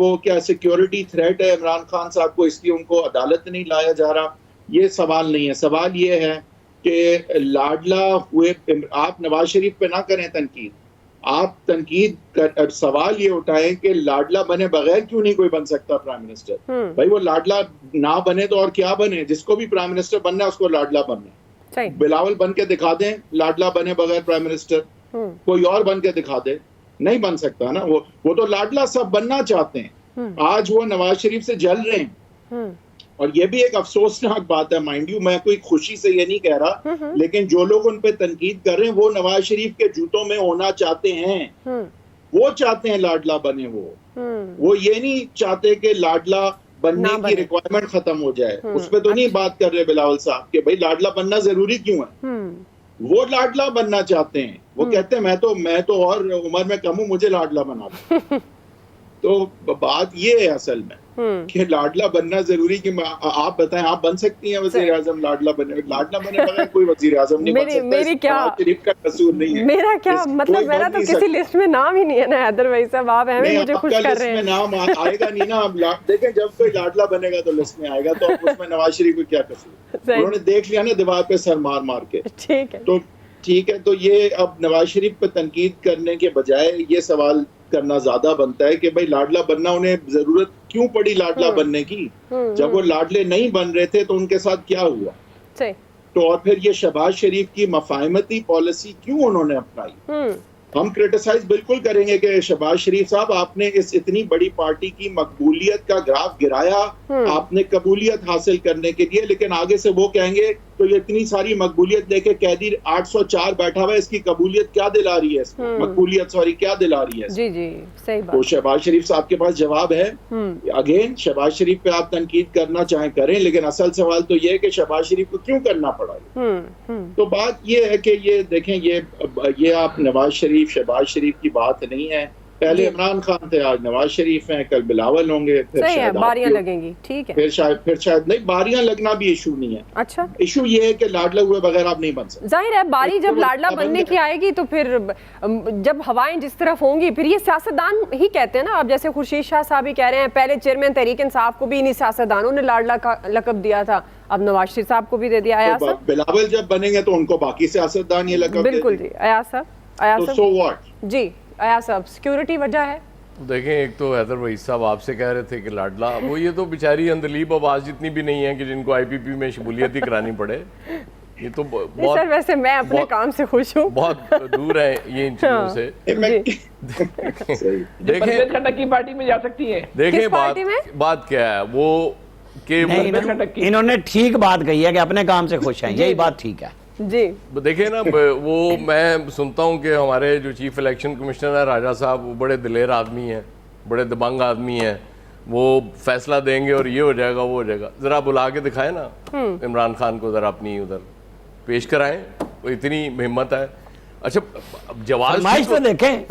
वो क्या सिक्योरिटी थ्रेट है इमरान खान साहब को, इसलिए उनको अदालत नहीं लाया जा रहा? ये सवाल नहीं है। सवाल ये है कि लाडला हुए, आप नवाज शरीफ पे ना करें तनकीद, आप तनकीद कर, सवाल ये उठाएं कि लाडला बने बगैर क्यों नहीं कोई बन सकता प्राइम मिनिस्टर? भाई वो लाडला ना बने तो और क्या बने? जिसको भी प्राइम मिनिस्टर बनना है उसको लाडला बनना है। बिलावल बन के दिखा दें लाडला बने बगैर प्राइम मिनिस्टर, कोई और बन के दिखा दे, नहीं बन सकता ना। वो तो लाडला सब बनना चाहते हैं। आज वो नवाज शरीफ से जल रहे हैं। और ये भी एक अफसोसनाक बात है, माइंड यू, मैं कोई खुशी से ये नहीं कह रहा, लेकिन जो लोग उन पे तनकीद कर रहे हैं वो नवाज शरीफ के जूतों में होना चाहते हैं। वो चाहते हैं लाडला बने, वो ये नहीं चाहते कि लाडला बनने की रिक्वायरमेंट खत्म हो जाए। उस पर तो नहीं बात कर रहे बिलावल साहब कि भाई लाडला बनना जरूरी क्यों है। वो लाडला बनना चाहते हैं। वो कहते हैं मैं तो और उम्र में कम हूं, मुझे लाडला बना दो। तो बात ये है असल में कि लाडला बनना जरूरी कि आप बताएं, आप बन सकती हैं वजीर आजम? लाडला बने बगैर कोई वजीर आजम नहीं बन सकता। मेरी क्या शरीफ का कसूर नहीं है। मेरा क्या मतलब, मेरा तो किसी लिस्ट में नाम ही नहीं है ना हैदर भाई साहब, आप हमें मुझे खुश कर रहे हैं। नाम आएगा नहीं ना। अब देखें, जब कोई लाडला बनेगा तो लिस्ट में आएगा, तो उसमें नवाज शरीफ को क्या कसूर? उन्होंने देख लिया ना दीवार पे सर मार मार के। ठीक है, तो ये अब नवाज शरीफ पे तनकीद करने के बजाय ये सवाल करना ज्यादा बनता है कि भाई लाडला बनना, उन्हें जरूरत क्यों पड़ी लाडला बनने की? जब वो लाडले नहीं बन रहे थे तो उनके साथ क्या हुआ? तो और फिर ये शहबाज शरीफ की मफाहमती पॉलिसी क्यों उन्होंने अपनाई? हम क्रिटिसाइज बिल्कुल करेंगे कि शहबाज शरीफ साहब, आपने इस इतनी बड़ी पार्टी की मकबूलियत का ग्राफ गिराया आपने कबूलियत हासिल करने के लिए, लेकिन आगे से वो कहेंगे तो ये इतनी सारी मकबूलियत लेके कैदी 804 बैठा हुआ है, इसकी कबूलियत क्या दिला रही है? मकबूलियत सॉरी क्या दिला रही है? जी जी, सही बात। तो शहबाज शरीफ साहब के पास जवाब है। अगेन, शहबाज शरीफ पे आप तनकीद करना चाहें करें, लेकिन असल सवाल तो ये है कि शहबाज शरीफ को क्यों करना पड़ा? तो बात ये है कि ये देखें, ये आप नवाज शरीफ शहबाज शरीफ की बात नहीं है। पहले इमरान खान थे, आज नवाज शरीफ हैं, कल बिलावल होंगे, फिर शायद बारियां लगेंगी। ठीक है, फिर शायद नहीं, बारियां लगना भी इशू नहीं है। अच्छा, इशू ये है कि लाडला हुए बगैर आप नहीं बन सकते। जाहिर है बारी जब लाडला बनने की आएगी तो फिर जब हवाएं जिस तरफ होंगी, फिर ये सियासतदान ही कहते हैं ना। अब जैसे खुर्शीद शाह साहब ही कह रहे हैं, पहले चेयरमैन तहरीक इंसाफ को भी इन्हीं सियासतदानों ने लाडला का लकब दिया था, अब नवाज शरीफ साहब को भी दे दिया। अयाज साहब, बिलावल जब बनेंगे तो उनको बाकी सियासतदान ये लकब बिल्कुल जी। अयाज साहब सो व्हाट जी, अयाज साहब, सिक्योरिटी वजह है? देखें, एक तो हैदर वहीद साहब आपसे कह रहे थे कि लाडला, वो ये तो बेचारी अंदलीब आवाज जितनी भी नहीं है कि जिनको आईपीपी में शमूलियत ही करानी पड़े। ये तो बहुत सर, वैसे मैं अपने काम से खुश हूँ, बहुत दूर है ये इन चीजों से। देखें, की पार्टी में जा सकती है। देखें बात क्या है वो कि इन्होंने ठीक बात कही है कि अपने काम से खुश हैं, यही बात ठीक है जी। देखिए ना, वो मैं सुनता हूँ कि हमारे जो चीफ इलेक्शन कमिश्नर है राजा साहब, वो बड़े दिलेर आदमी हैं, बड़े दबंग आदमी हैं, वो फैसला देंगे और ये हो जाएगा वो हो जाएगा। जरा बुला के दिखाएं ना इमरान खान को, जरा अपनी उधर पेश कराएं, वो इतनी हिम्मत है। अच्छा फरमाइश तो देखें,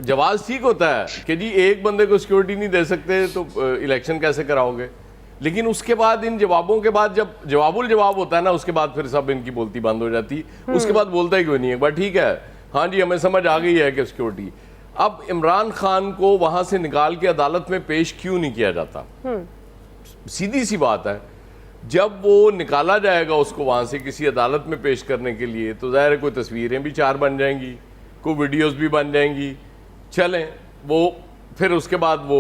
जवाब ठीक होता है कि जी एक बंदे को सिक्योरिटी नहीं दे सकते तो इलेक्शन कैसे कराओगे, लेकिन उसके बाद इन जवाबों के बाद जब जवाबुल जवाब होता है ना, उसके बाद फिर सब इनकी बोलती बंद हो जाती, उसके बाद बोलता ही कोई नहीं है। एक बार ठीक है, हाँ जी हमें समझ आ गई है कि सिक्योरिटी। अब इमरान खान को वहां से निकाल के अदालत में पेश क्यों नहीं किया जाता? सीधी सी बात है, जब वो निकाला जाएगा उसको वहां से किसी अदालत में पेश करने के लिए, तो जाहिर है कोई तस्वीरें भी 4 बन जाएंगी, कोई वीडियोस भी बन जाएंगी, चलें वो फिर उसके बाद वो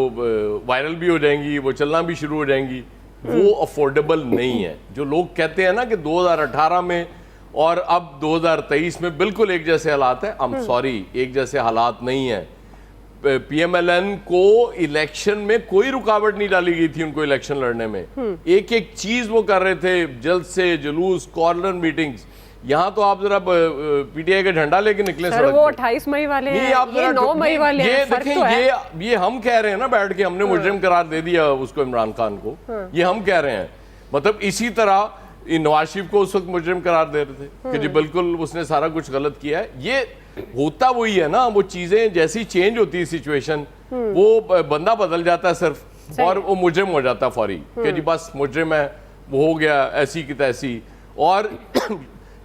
वायरल भी हो जाएंगी, वो चलना भी शुरू हो जाएंगी। वो अफोर्डेबल नहीं है। जो लोग कहते हैं ना कि 2018 में और अब 2023 में बिल्कुल एक जैसे हालात है, आई एम सॉरी, एक जैसे हालात नहीं है। पीएमएलएन को इलेक्शन में कोई रुकावट नहीं डाली गई थी उनको इलेक्शन लड़ने में। एक एक चीज वो कर रहे थे, जलसे, जुलूस, कॉर्नर मीटिंग्स। यहाँ तो आप जरा पीटीआई का झंडा लेके निकले सर, वो 28 मई वाले हैं, ये 9 मई वाले हैं, फर्क तो है। ये हम कह रहे हैं ना बैठ के, हमने मुजरिम करार दे दिया उसको, इमरान खान को। ये हम कह रहे हैं, मतलब इसी तरह नवाज शरीफ को उस वक्त मुजरिम करार दे रहे थे कि जी बिल्कुल उसने सारा कुछ गलत किया है। ये होता वही है ना, वो चीजें जैसी चेंज होती है सिचुएशन, वो बंदा बदल जाता है सिर्फ और वो मुजरिम हो जाता है फौरी कि जी बस मुजरिम है, वो हो गया ऐसी की तैसी। और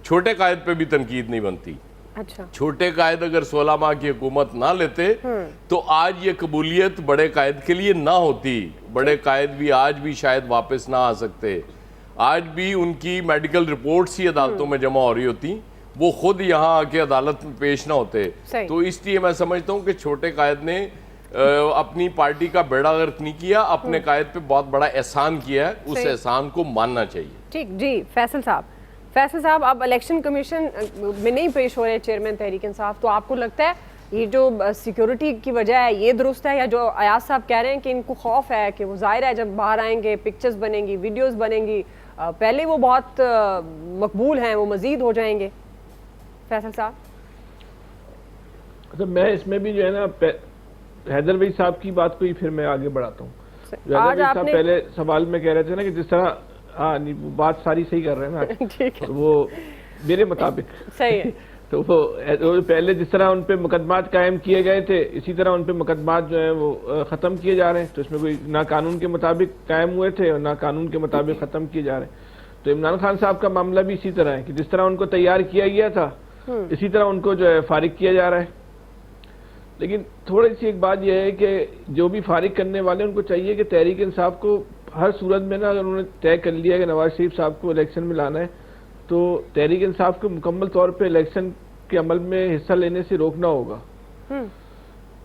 छोटे कायद पे भी तनकीद नहीं बनती। अच्छा, छोटे कायद अगर 16 माह की हुकूमत ना लेते तो आज ये कबूलियत बड़े कायद के लिए ना होती। बड़े कायद भी आज भी शायद वापस ना आ सकते। आज भी उनकी मेडिकल रिपोर्ट्स ही अदालतों में जमा हो रही होती, वो खुद यहाँ आके अदालत में पेश ना होते। तो इसलिए मैं समझता हूँ कि छोटे कायद ने अपनी पार्टी का बेड़ा गर्क नहीं किया, अपने कायद पे बहुत बड़ा एहसान किया है, उस एहसान को मानना चाहिए। ठीक जी। फैसल साहब, अब इलेक्शन कमीशन में नहीं पेश हो रहे चेयरमैन तहरीक इंसाफ, तो आपको लगता है ये जो सिक्योरिटी की वजह है ये दुरुस्त है, या जो अयाज साहब कह रहे हैं कि इनको खौफ है कि वो जाहिर है जब बाहर आएंगे पिक्चर्स बनेंगी, वीडियोस बनेंगी, पहले वो बहुत मकबूल हैं, वो मजीद हो जाएंगे? फैसल साहब। तो मैं इसमें भी जो है ना हैदर भाई साहब की बात को ही फिर मैं आगे बढ़ाता हूँ। आज आपने पहले सवाल में कह रहे थे ना कि जिस तरह, हाँ नहीं वो बात सारी सही कर रहे हैं ना ठीक है, वो मेरे मुताबिक सही है। तो वो पहले जिस तरह उन पे मुकदमात कायम किए गए थे, इसी तरह उन पे मुकदमात जो है वो ख़त्म किए जा रहे हैं। तो इसमें कोई ना कानून के मुताबिक कायम हुए थे और ना कानून के मुताबिक ख़त्म किए जा रहे हैं। तो इमरान खान साहब का मामला भी इसी तरह है कि जिस तरह उनको तैयार किया गया था इसी तरह उनको जो है फारिग किया जा रहा है। लेकिन थोड़ी सी एक बात यह है कि जो भी फारिग करने वाले उनको चाहिए कि तहरीक इंसाफ को हर सूरत में ना, अगर उन्होंने तय कर लिया कि नवाज शरीफ साहब को इलेक्शन में लाना है, तो तहरीक इंसाफ को मुकम्मल तौर पे इलेक्शन के अमल में हिस्सा लेने से रोकना होगा,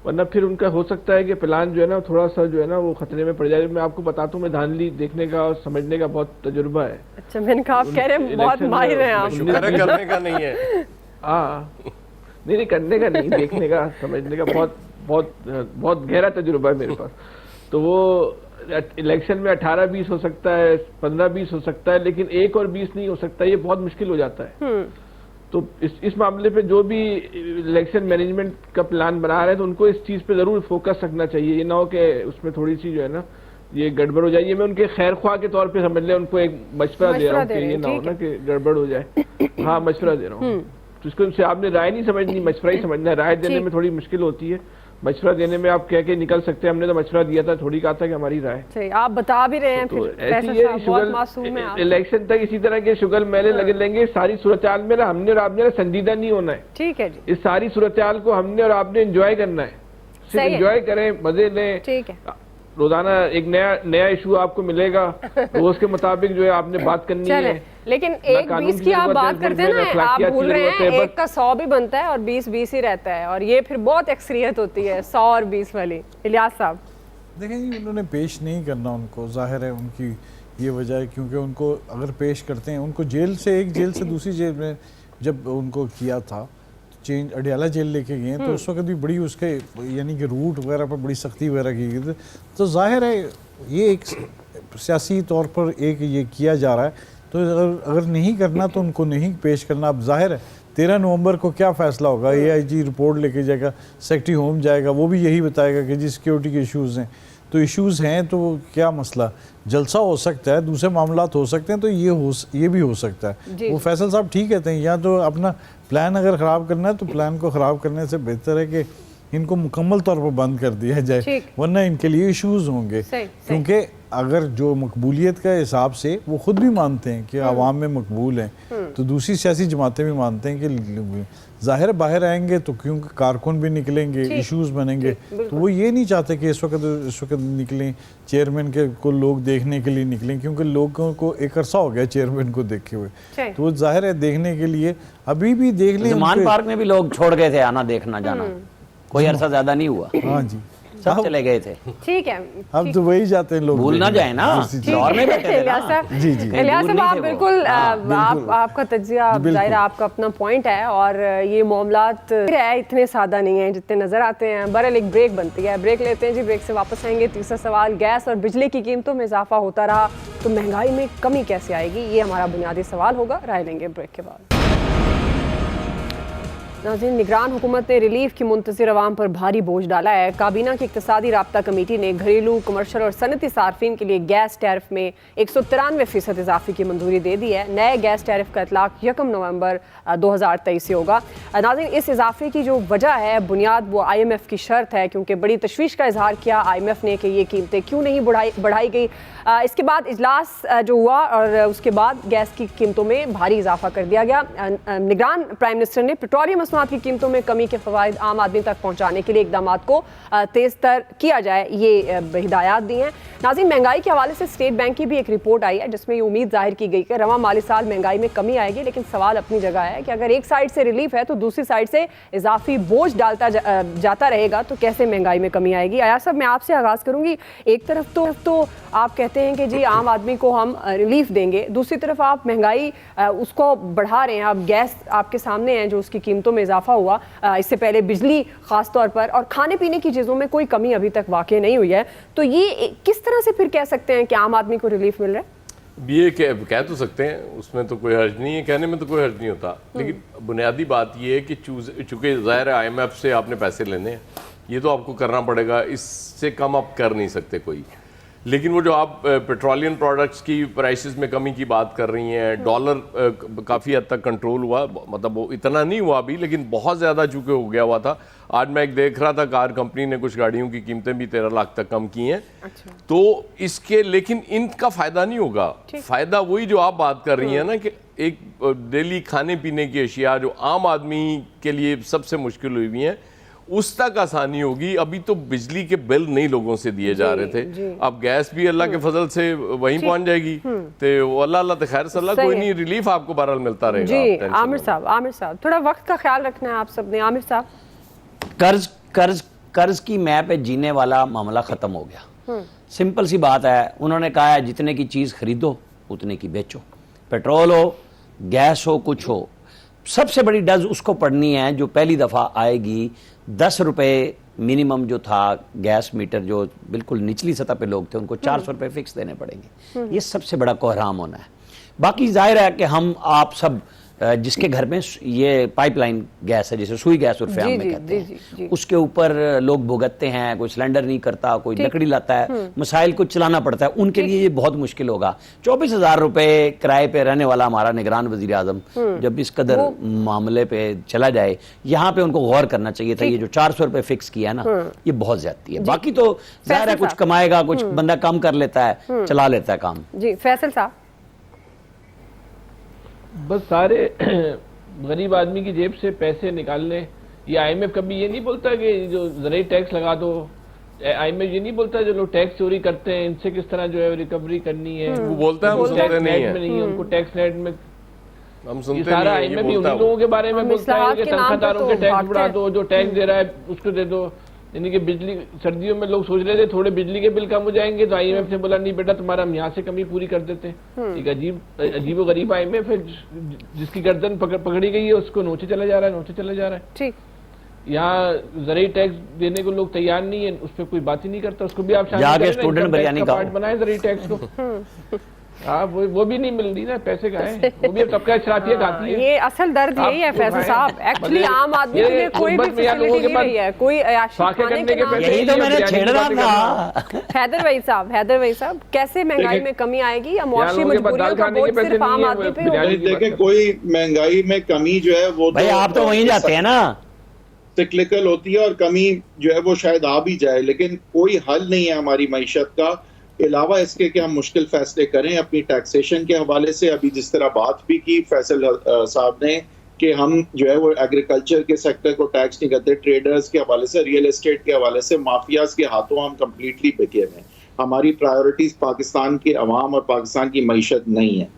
वरना फिर उनका हो सकता है कि प्लान जो है ना थोड़ा सा जो है ना वो खतरे में पड़ जाए। मैं आपको बताता हूँ, मैं धांधली देखने का और समझने का बहुत तजुर्बा है। अच्छा, मैंने कहा आप कह रहे हैं बहुत माहिर हैं आप। करने का नहीं है, हाँ नहीं करने का नहीं, देखने का समझने का बहुत बहुत बहुत गहरा तजुर्बा है मेरे पास। तो वो इलेक्शन में 18-20 हो सकता है, 15-20 हो सकता है, लेकिन 1 और 20 नहीं हो सकता, ये बहुत मुश्किल हो जाता है। तो इस मामले पे जो भी इलेक्शन मैनेजमेंट का प्लान बना रहे हैं तो उनको इस चीज़ पे ज़रूर फोकस रखना चाहिए। ये ना हो कि उसमें थोड़ी सी जो है ना ये गड़बड़ हो जाए। ये मैं उनके खैर ख्वाह के तौर पे समझ लें, उनको एक मशवरा दे रहा हूँ कि ये ना हो ना कि गड़बड़ हो जाए। हाँ, मशवरा दे रहा हूँ। तो इसको उनसे आपने राय नहीं समझनी, मशवरा ही समझना है। राय देने में थोड़ी मुश्किल होती है, मशवरा देने में आप कह के निकल सकते हैं। हमने तो मशवरा दिया था, थोड़ी कहा था कि हमारी राय। सही, आप बता भी रहे हैं। तो फिर ऐसी ये शुगल इलेक्शन तक इसी तरह के शुगल मेले लगे लेंगे। सारी सूरत हाल में ना हमने और आपने संजीदा नहीं होना है। ठीक है जी। इस सारी सूरत हाल को हमने और आपने एंजॉय करना है, सिर्फ एंजॉय करें, मजे लें। ठीक है, रोजाना एक नया इशू आपको मिलेगा, रोज के मुताबिक जो है आपने बात करनी है। लेकिन 1-20 की आप बात करते हैं ना, आप भूल रहे हैं 1 का 100 भी बनता है और 20-20 ही रहता है, और ये फिर बहुत अक्सरियत होती है 100 और 20 वाली। इलियास साहब देखें जी, उन्होंने पेश नहीं करना, उनको जाहिर है उनकी ये वजह है क्योंकि उनको अगर पेश करते हैं, उनको जेल से एक जेल से दूसरी जेल में जब उनको किया था चेंज, अडियाला जेल लेके गए तो उस वक्त भी बड़ी उसके यानी कि रूट वगैरह पर बड़ी सख्ती वगैरह की गई थी। तो जाहिर है ये एक सियासी तौर पर एक ये किया जा रहा है। तो अगर नहीं करना तो उनको नहीं पेश करना। अब जाहिर है 13 नवंबर को क्या फ़ैसला होगा, AIG रिपोर्ट लेके जाएगा, सेक्रेटरी होम जाएगा, वो भी यही बताएगा कि जी सिक्योरिटी के इश्यूज़ हैं। तो इश्यूज हैं, तो क्या मसला, जलसा हो सकता है, दूसरे मामलात हो सकते हैं, तो ये भी हो सकता है। वो फैसल साहब ठीक कहते हैं, या तो अपना प्लान अगर ख़राब करना है तो प्लान को ख़राब करने से बेहतर है कि इनको मुकम्मल तौर पर बंद कर दिया जाए, वरना इनके लिए इश्यूज होंगे। क्योंकि अगर जो मकबूलियत का हिसाब से वो खुद भी मानते हैं कि आवाम में मकबूल हैं, तो दूसरी सियासी जमातें भी मानते हैं कि ज़ाहिर बाहर आएंगे तो क्योंकि कारकुन भी निकलेंगे, इश्यूज बनेंगे, तो वो ये नहीं चाहते कि इस वक्त निकलें, चेयरमैन के को लोग देखने के लिए निकलें, क्योंकि लोगों को एक अरसा हो गया चेयरमैन को देखे हुए, तो वो जाहिर है देखने के लिए अभी भी देख लें। मान पार्क में भी लोग छोड़ गए थे आना देखना जाना, कोई अरसा ज्यादा नहीं हुआ। हाँ जी, सब चले गए थे। ठीक है, अब तो वही जाते हैं लोग, भूल ना जाए ना, लाहौर में बैठे थे ना। जी जी, इलियास साहब आप बिल्कुल आपका तज्जिया जाहिर आपका अपना पॉइंट है, और ये मामलात है इतने सादा नहीं है जितने नजर आते हैं। बहरहाल एक ब्रेक बनती है, ब्रेक लेते हैं जी, ब्रेक से वापस आएंगे। तीसरा सवाल, गैस और बिजली की कीमतों में इजाफा होता रहा तो महंगाई में कमी कैसे आएगी, ये हमारा बुनियादी सवाल होगा। राय लेंगे ब्रेक के बाद। नाज़रीन, निगरान हुकूमत ने रिलीफ की मुंतज़िर अवाम पर भारी बोझ डाला है। काबीना की इक़्तिसादी राब्ता कमेटी ने घरेलू, कमर्शल और सनती सार्फिन के लिए गैस टैरिफ में 193% इजाफे की मंजूरी दे दी है। नए गैस टैरिफ का इतलाक 1 नवंबर 2023 से होगा। नाज़रीन, इस इजाफे की जो वजह है, बुनियाद वो IMF की शर्त है, क्योंकि बड़ी तशवीश का इजहार किया IMF ने कि ये कीमतें क्यों नहीं बढ़ाई गई। इसके बाद इजलास जो हुआ और उसके बाद गैस की कीमतों में भारी इजाफा कर दिया गया। निगरान प्राइम मिनिस्टर ने पेट्रोलियम मसनूआत की कीमतों में कमी के फवायद आम आदमी तक पहुंचाने के लिए इकदाम को तेज तर किया जाए, ये हिदायत दी हैं। नाज़रीन, महंगाई के हवाले से स्टेट बैंक की भी एक रिपोर्ट आई है जिसमें ये उम्मीद जाहिर की गई कि रवां माली साल महंगाई में कमी आएगी, लेकिन सवाल अपनी जगह है कि अगर एक साइड से रिलीफ है तो दूसरी साइड से इजाफी बोझ डालता जाता रहेगा तो कैसे महंगाई में कमी आएगी। आया साहब, मैं आपसे आगाज़ करूंगी। एक तरफ तो आप कहते हैं कि जी आम आदमी को हम रिलीफ देंगे, दूसरी तरफ आप महंगाई उसको बढ़ा रहे हैं। अब गैस आपके सामने है जो उसकी कीमतों में इजाफा हुआ, इससे पहले बिजली खास तौर पर, और खाने पीने की चीज़ों में कोई कमी अभी तक वाक़ई नहीं हुई है। तो ये किस तरह से फिर कह सकते हैं कि आम आदमी को रिलीफ मिल रहा है? ये कह तो सकते हैं, उसमें तो कोई हर्ज नहीं है, कहने में तो कोई हर्ज नहीं होता, लेकिन बुनियादी बात ये है कि चूंकि ज़ाहिर है IMF से आपने पैसे लेने हैं, ये तो आपको करना पड़ेगा, इससे कम आप कर नहीं सकते कोई। लेकिन वो जो आप पेट्रोलियम प्रोडक्ट्स की प्राइसेस में कमी की बात कर रही हैं, डॉलर काफ़ी हद तक कंट्रोल हुआ, मतलब वो इतना नहीं हुआ अभी, लेकिन बहुत ज़्यादा चूँकि हो गया हुआ था। आज मैं एक देख रहा था, कार कंपनी ने कुछ गाड़ियों की कीमतें भी 13 लाख तक कम की हैं। अच्छा। तो इसके, लेकिन इनका फ़ायदा नहीं होगा। फ़ायदा वही जो आप बात कर रही हैं ना, कि एक डेली खाने पीने की अशिया जो आम आदमी के लिए सबसे मुश्किल हुई हुई हैं, उस तक आसानी होगी। अभी तो बिजली के बिल नहीं लोगों से दिए जा रहे थे, अब गैस भी अल्लाह के फजल से वहीं पहुंच जाएगी, तो अल्लाह तो खैर सल्ला, कोई नहीं, रिलीफ आपको बहरहाल मिलता रहेगा। जी आमिर साहब थोड़ा वक्त का ख्याल रखना है आप सबने। आमिर साहब, कर्ज की मैप पे जीने वाला मामला खत्म हो गया। सिंपल सी बात है, उन्होंने कहा है जितने की चीज खरीदो उतने की बेचो, पेट्रोल हो, गैस हो, कुछ हो। सबसे बड़ी डज उसको पड़नी है जो पहली दफा आएगी। 10 रुपए मिनिमम जो था गैस मीटर, जो बिल्कुल निचली सतह पे लोग थे, उनको 400 रुपए फिक्स देने पड़ेंगे। ये सबसे बड़ा कोहराम होना है। बाकी जाहिर है कि हम आप सब जिसके घर में ये पाइपलाइन गैस है, जिसे सुई गैस उर्फे आम में कहते हैं, उसके ऊपर लोग भुगतते हैं, कोई सिलेंडर नहीं करता, कोई लकड़ी लाता है, मसाइल को चलाना पड़ता है, उनके लिए ये बहुत मुश्किल होगा। 24,000 रुपए किराए पे रहने वाला हमारा निगरान वजीर आजम जब इस कदर मामले पे चला जाए, यहाँ पे उनको गौर करना चाहिए था। ये जो 400 रुपए फिक्स किया ना, ये बहुत ज्यादती है। बाकी तो जाहिर है कुछ कमाएगा, कुछ बंदा काम कर लेता है, चला लेता है काम। जी फैसल साहब, बस सारे गरीब आदमी की जेब से पैसे निकालने, ये IMF कभी ये नहीं बोलता कि जो ज़राई टैक्स लगा दो। IMF ये नहीं बोलता जो लोग टैक्स चोरी करते हैं इनसे किस तरह जो है रिकवरी करनी है। वो बोलता है, हम सुनते नहीं है, उनको टैक्स नेट में हम सुनते सारा IMF भी उन लोगों के बारे में बोलता है कि तनख्वाहदारों के टैक्स बढ़ा दो, जो टैक्स दे रहा है उसको दे दो। यानी कि बिजली, सर्दियों में लोग सोच रहे थे थोड़े बिजली के बिल कम हो जाएंगे, तो IMF ने बोला नहीं बेटा, तुम्हारा हम यहाँ से कमी पूरी कर देते हैं। एक अजीब व गरीब IMF है, जिसकी गर्दन पकड़ी गई है उसको नोचे चला जा रहा है। ठीक, यहाँ ज़राई टैक्स देने को लोग तैयार नहीं है, उस पर कोई बात ही नहीं करता। उसको भी आप स्टूडेंट बिरयानी का पार्ट बनाए ज़राई टैक्स को। हाँ वो भी नहीं मिल रही ना, पैसे का है वो भी अब तबका शराफिया खाती है। ये असल दर्द यही है फैसल साहब, एक्चुअली आम आदमी के लिए कोई भी फैसिलिटी नहीं रही है, कोई अयाशी खाने के नाम यही तो मैंने छेड़ा था। हैदर भाई साहब कैसे महंगाई में कमी आएगी या मुआशी मजबूरियों का बोझ सिर्फ आम आदमी पे होगा? देखिए कोई महंगाई में कमी जो है वो भाई आप तो वहीं जाते हैं ना, सिक्लिकल होती है और कमी जो है वो शायद आ भी जाए, लेकिन कोई हल नहीं है हमारी मईशत का अलावा इसके कि हम मुश्किल फैसले करें अपनी टैक्सेशन के हवाले से। अभी जिस तरह बात भी की फैसल साहब ने कि हम जो है वो एग्रीकल्चर के सेक्टर को टैक्स नहीं करते, ट्रेडर्स के हवाले से, रियल एस्टेट के हवाले से माफियाज के हाथों हम कंप्लीटली बिके हुए हैं। हमारी प्रायोरिटीज पाकिस्तान के अवाम और पाकिस्तान की मईशत नहीं है।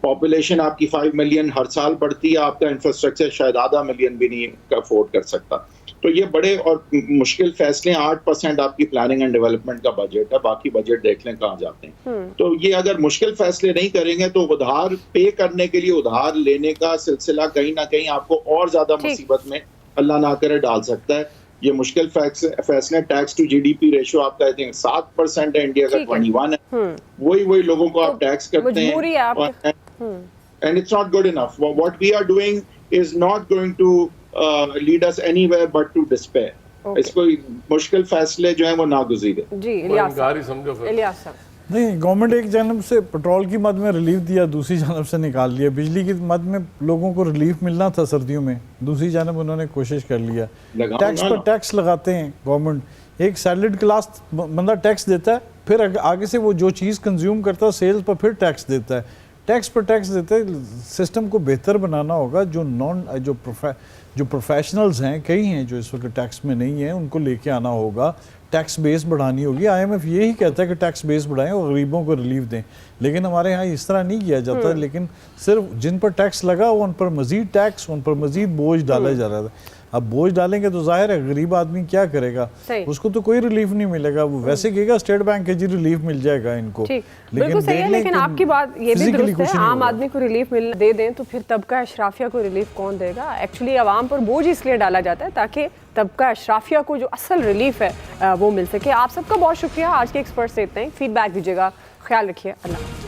पॉपुलेशन आपकी 5 मिलियन हर साल बढ़ती है, आपका इंफ्रास्ट्रक्चर शायद आधा मिलियन भी नहीं अफोर्ड कर सकता। तो ये बड़े और मुश्किल फैसले। 8% आपकी प्लानिंग एंड डेवलपमेंट का बजट है, बाकी बजट देख लें कहाँ जाते हैं। तो ये अगर मुश्किल फैसले नहीं करेंगे तो उधार पे करने के लिए उधार लेने का सिलसिला कहीं ना कहीं आपको और ज्यादा मुसीबत में अल्लाह ना करे डाल सकता है। ये मुश्किल फैसले, टैक्स टू जीडीपी रेशो आपका आई थिंक 7% है, इंडिया का 21 है। वही लोगों को आप टैक्स करते हैं and it's not good enough. What we are doing is not going to lead us anywhere but to despair. इसको मुश्किल फैसले जो है वो नागुज़ीर है। जी इलियास साहब, नहीं, गवर्नमेंट एक जानब से पेट्रोल की मद में रिलीफ दिया, दूसरी जानब से निकाल लिया। बिजली की मद में लोगों को रिलीफ मिलना था सर्दियों में, दूसरी जानब उन्होंने कोशिश कर लिया। टैक्स पर टैक्स लगाते हैं गवर्नमेंट। एक सैलरीड क्लास बंदा टैक्स देता है, फिर आगे से वो जो चीज़ कंज्यूम करता है सेल्स पर फिर टैक्स देता है, टैक्स पर टैक्स देते हैं। सिस्टम को बेहतर बनाना होगा। जो प्रोफेशनल्स हैं, कई हैं जो इस वक्त टैक्स में नहीं हैं, उनको लेके आना होगा। टैक्स बेस बढ़ानी होगी। IMF यही कहता है कि टैक्स बेस बढ़ाएं और गरीबों को रिलीफ दें, लेकिन हमारे यहाँ इस तरह नहीं किया जाता। लेकिन सिर्फ जिन पर टैक्स लगा उन पर मजीद टैक्स, उन पर मजीद बोझ डाला जा रहा था। अब बोझ डालेंगे तो जाहिर है गरीब आदमी क्या करेगा, उसको तो कोई रिलीफ नहीं मिलेगा। वो वैसे कहेगा स्टेट बैंक के जी रिलीफ मिल जाएगा इनको। बिल्कुल सही है, लेकिन आपकी बात ये भी दुरुस्त है, आम आदमी को रिलीफ मिल दे दें तो फिर तबका अशराफिया को रिलीफ कौन देगा? एक्चुअली आवाम पर बोझ इसलिए डाला जाता है ताकि तबका अशराफिया को जो असल रिलीफ है वो मिल सके। आप सबका बहुत शुक्रिया। आज के एक्सपर्ट से इतना ही। फीडबैक दीजिएगा। ख्याल रखिए। अल्लाह।